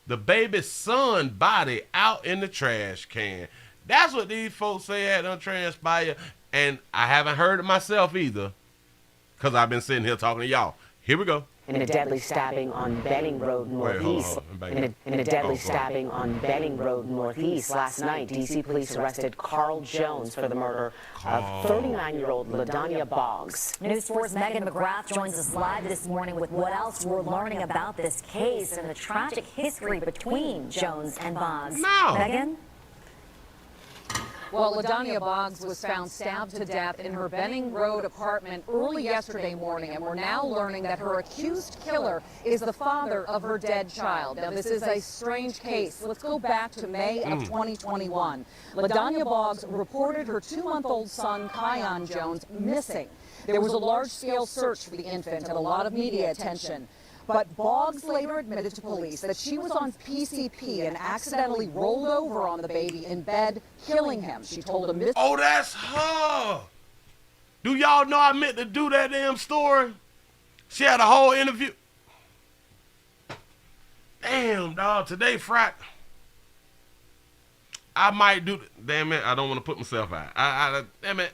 the baby's son body out in the trash can. That's what these folks say had untranspired, and I haven't heard it myself either. because I've been sitting here talking to y'all. Here we go.
In a deadly stabbing on Benning Road Northeast. In a deadly stabbing on Benning Road Northeast last night, D.C. police arrested Carl Jones for the murder of 39-year-old LaDonia Boggs.
News 4's Megan McGrath joins us live this morning with what else we're learning about this case and the tragic history between Jones and Boggs. Megan?
Well, LaDonia Boggs was found stabbed to death in her Benning Road apartment early yesterday morning, and we're now learning that her accused killer is the father of her dead child. Now, this is a strange case. Let's go back to May of 2021. LaDonia Boggs reported her 2-month-old son, Kion Jones, missing. There was a large-scale search for the infant and a lot of media attention. But Boggs later admitted to police that she was on PCP and accidentally rolled over on the baby in bed, killing him. She told a
Oh, that's her. Do y'all know I meant to do that damn story? She had a whole interview. Damn, dog. Today, Friday. I might do. Damn it, I don't want to put myself out. Damn it.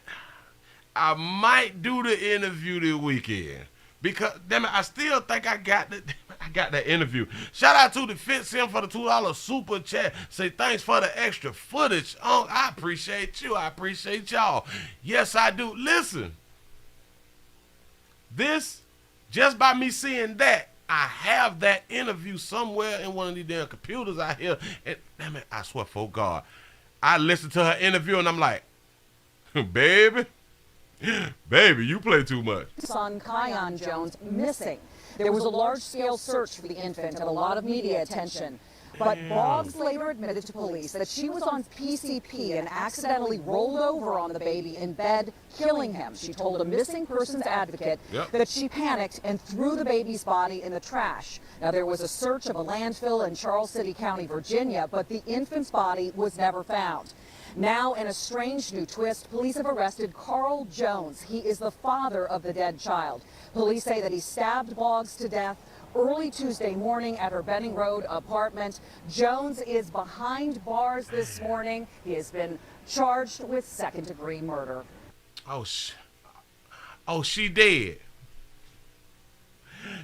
I might do the interview this weekend. Because, damn it, I still think I got that interview. Shout out to the Fitz him for the $2 super chat. Say thanks for the extra footage. I appreciate you. I appreciate y'all. Yes, I do. Listen, this, just by me seeing that, I have that interview somewhere in one of these damn computers out here. And, damn it, I swear for God, I listened to her interview and I'm like, baby. Baby, you play too much.
Son, Kion Jones, missing. There was a large-scale search for the infant and a lot of media attention. But Boggs later admitted to police that she was on PCP and accidentally rolled over on the baby in bed, killing him. She told a missing persons advocate that she panicked and threw the baby's body in the trash. Now, there was a search of a landfill in Charles City County, Virginia, but the infant's body was never found. Now, in a strange new twist, police have arrested Carl Jones. He is the father of the dead child. Police say that he stabbed Boggs to death early Tuesday morning at her Benning Road apartment. Jones is behind bars this morning. He has been charged with second-degree murder.
Oh, she dead.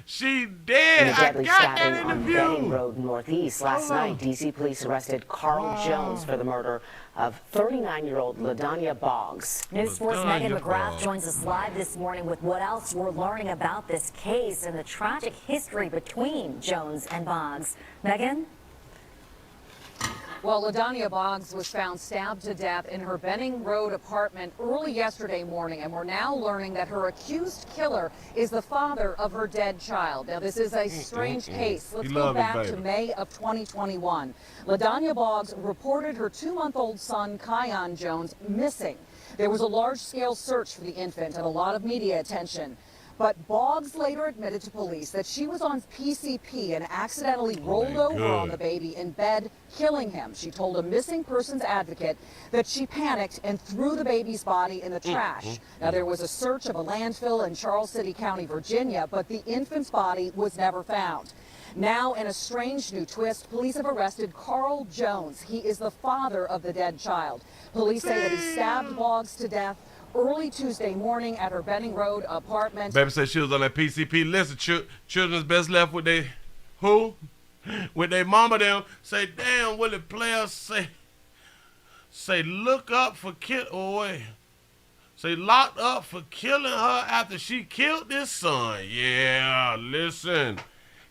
She dead.
In a deadly stabbing on
interview.
Benning Road Northeast last night, D.C. police arrested Carl Jones for the murder of 39-year-old LaDonia Boggs.
News 4's Megan McGrath joins us live this morning with what else we're learning about this case and the tragic history between Jones and Boggs. Megan?
Well, LaDonia Boggs was found stabbed to death in her Benning Road apartment early yesterday morning, and we're now learning that her accused killer is the father of her dead child. Now, this is a strange case. Let's go back to May of 2021. LaDonia Boggs reported her 2-month-old son, Kion Jones, missing. There was a large-scale search for the infant and a lot of media attention. But Boggs later admitted to police that she was on PCP and accidentally rolled over on the baby in bed, killing him. She told a missing persons advocate that she panicked and threw the baby's body in the trash. Now, there was a search of a landfill in Charles City County, Virginia, but the infant's body was never found. Now, in a strange new twist, police have arrested Carl Jones. He is the father of the dead child. Police say that he stabbed Boggs to death early Tuesday morning at her Benning Road apartment.
Baby said she was on that PCP. Listen, children's best left with they who? With their mama them. Say, damn, Willie players say look up for say locked up for killing her after she killed this son. Yeah, listen.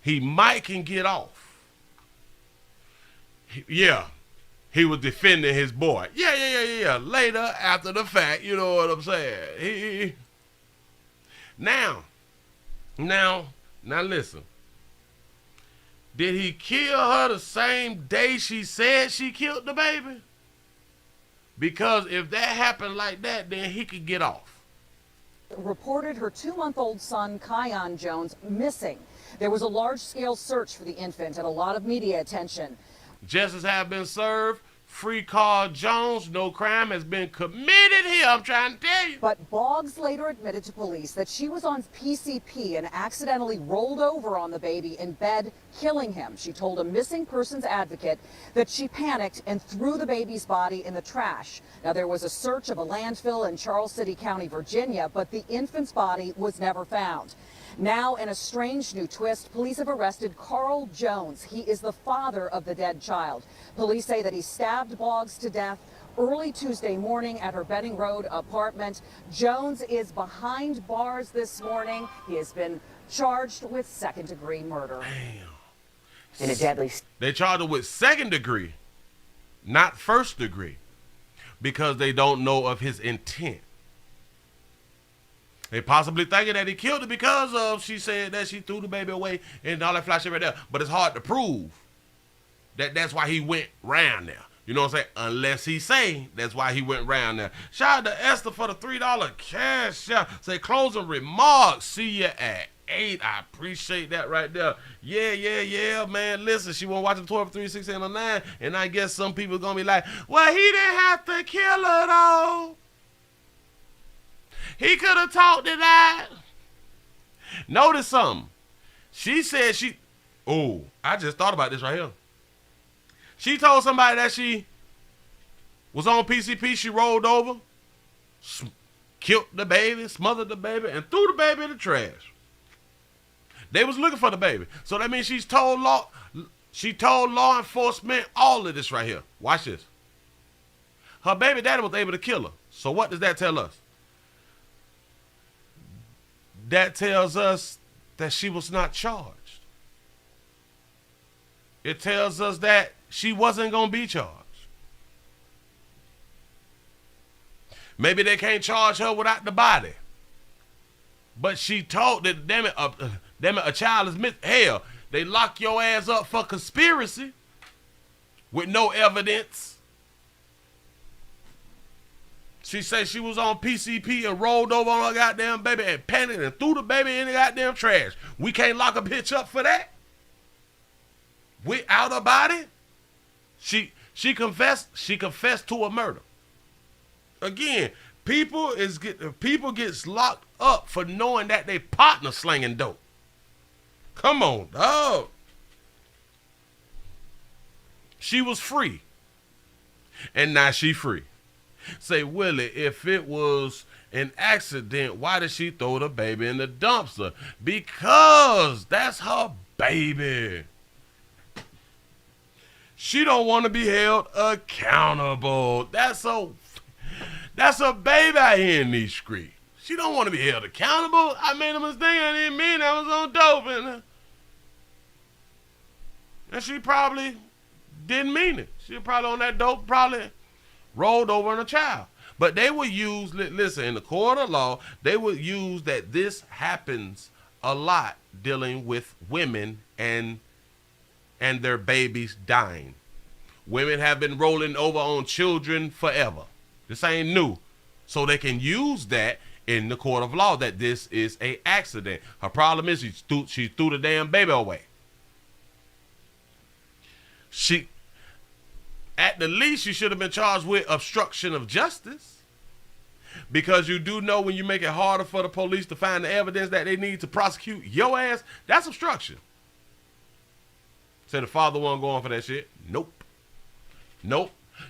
He might can get off. He was defending his boy. Yeah. Later, after the fact, you know what I'm saying. Now listen. Did he kill her the same day she said she killed the baby? Because if that happened like that, then he could get off.
Reported her 2-month-old son, Kion Jones, missing. There was a large-scale search for the infant and a lot of media attention.
Justice have been served Free Carl Jones. No crime has been committed here, I'm trying to tell you.
But Boggs later admitted to police that she was on PCP and accidentally rolled over on the baby in bed, killing him. She told a missing persons advocate that she panicked and threw the baby's body in the trash. Now, there was a search of a landfill in Charles City County, Virginia, but the infant's body was never found. Now, in a strange new twist, police have arrested Carl Jones. He is the father of the dead child. Police say that he stabbed Boggs to death early Tuesday morning at her Benning Road apartment. Jones is behind bars this morning. He has been charged with second-degree murder.
Damn. In a deadly... They charged him with second degree, not first degree, because they don't know of his intent. They possibly thinking that he killed her because of, she said that she threw the baby away and all that flash right there. But it's hard to prove that that's why he went round there. You know what I'm saying? Unless he say that's why he went round there. Shout out to Esther for the $3 cash out. Say closing remarks. See you at 8. I appreciate that right there. Yeah, man. Listen, she won't watch the 12, 3, 6, and 9. And I guess some people are going to be like, well, he didn't have to kill her, though. He could have talked to that. Notice something. She said I just thought about this right here. She told somebody that she was on PCP. She rolled over, killed the baby, smothered the baby, and threw the baby in the trash. They was looking for the baby. So that means she told law enforcement all of this right here. Watch this. Her baby daddy was able to kill her. So what does that tell us? That tells us that she was not charged. It tells us that she wasn't going to be charged. Maybe they can't charge her without the body. But she told that, damn it, a child is missing. Hell, they lock your ass up for conspiracy with no evidence. She said she was on PCP and rolled over on her goddamn baby and panicked and threw the baby in the goddamn trash. We can't lock a bitch up for that. Without a body. She confessed to a murder. Again, people gets locked up for knowing that they partner slinging dope. Come on, dog. She was free. And now she free. Say, Willie, if it was an accident, why did she throw the baby in the dumpster? Because that's her baby. She don't want to be held accountable. That's a baby out here in these streets. She don't want to be held accountable. I made a mistake. I didn't mean I was on dope. And she probably didn't mean it. She probably on that dope, probably rolled over on a child. But they would use, listen, in the court of law, they would use that this happens a lot dealing with women and their babies dying. Women have been rolling over on children forever. This ain't new. So they can use that in the court of law that this is a accident. Her problem is she threw the damn baby away. At the least, she should have been charged with obstruction of justice. Because you do know when you make it harder for the police to find the evidence that they need to prosecute your ass, that's obstruction. Say the father wasn't going for that shit. Nope.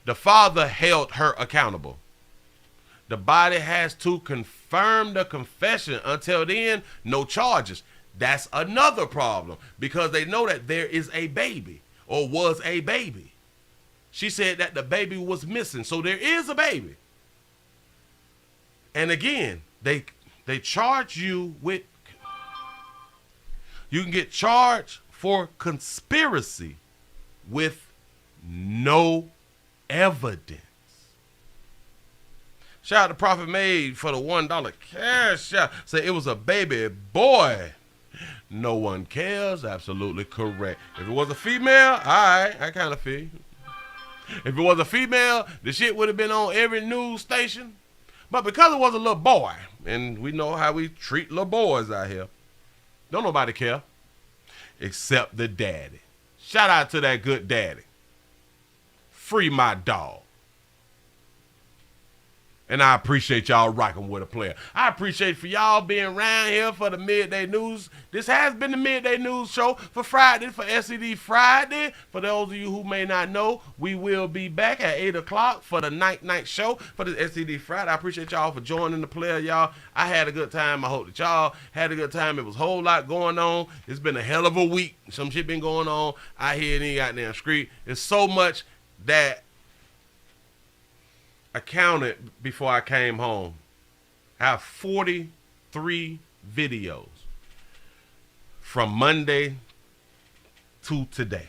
The father held her accountable. The body has to confirm the confession. Until then, no charges. That's another problem because they know that there is a baby or was a baby. She said that the baby was missing, so there is a baby. And again, they charge you with, you can get charged for conspiracy with no evidence. Shout out to Prophet Made for the $1 cash out. Say it was a baby boy. No one cares. Absolutely correct. If it was a female, all right, I kind of feel. If it was a female, the shit would have been on every news station. But because it was a little boy, and we know how we treat little boys out here, don't nobody care except the daddy. Shout out to that good daddy. Free my dog. And I appreciate y'all rocking with a player. I appreciate for y'all being around here for the Midday News. This has been the Midday News show for Friday, for SED Friday. For those of you who may not know, we will be back at 8 o'clock for the night show for the SED Friday. I appreciate y'all for joining the player, y'all. I had a good time. I hope that y'all had a good time. It was a whole lot going on. It's been a hell of a week. Some shit been going on out here in the goddamn street. There's so much that I counted before I came home. I have 43 videos from Monday to today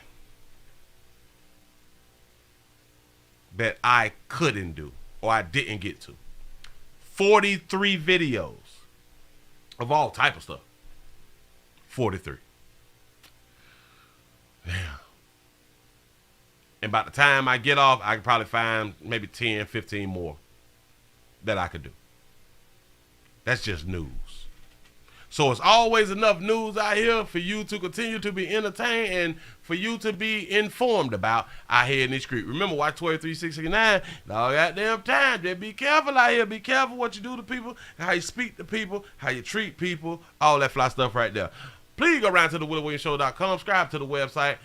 that I couldn't do or I didn't get to. 43 videos of all type of stuff. 43. Damn. And by the time I get off, I can probably find maybe 10, 15 more that I could do. That's just news. So it's always enough news out here for you to continue to be entertained and for you to be informed about out here in this street. Remember, watch 12369 all goddamn time. Just be careful out here. Be careful what you do to people, how you speak to people, how you treat people, all that fly stuff right there. Please go around to the WillieWilliamsShow.com, subscribe to the website.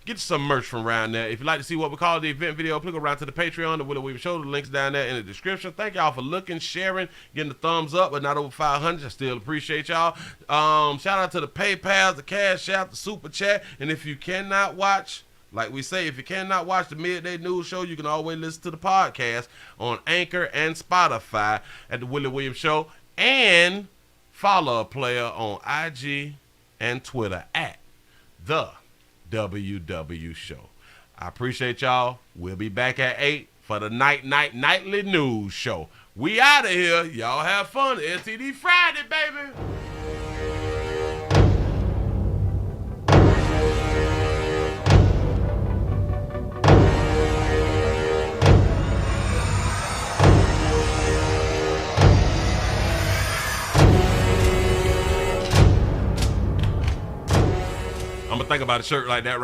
Get some merch from around there. If you'd like to see what we call the event video, please go around to the Patreon, the Willie Williams Show. The link's down there in the description. Thank y'all for looking, sharing, getting the thumbs up, but not over 500. I still appreciate y'all. Shout out to the PayPal, the Cash App, the Super Chat. And if you cannot watch, like we say, if you cannot watch the Midday News Show, you can always listen to the podcast on Anchor and Spotify at the Willie Williams Show. And follow a player on IG and Twitter at the WW Show. I appreciate y'all. We'll be back at 8 for the nightly news show. We out of here. Y'all have fun. STD Friday, baby. I'm gonna think about a shirt like that right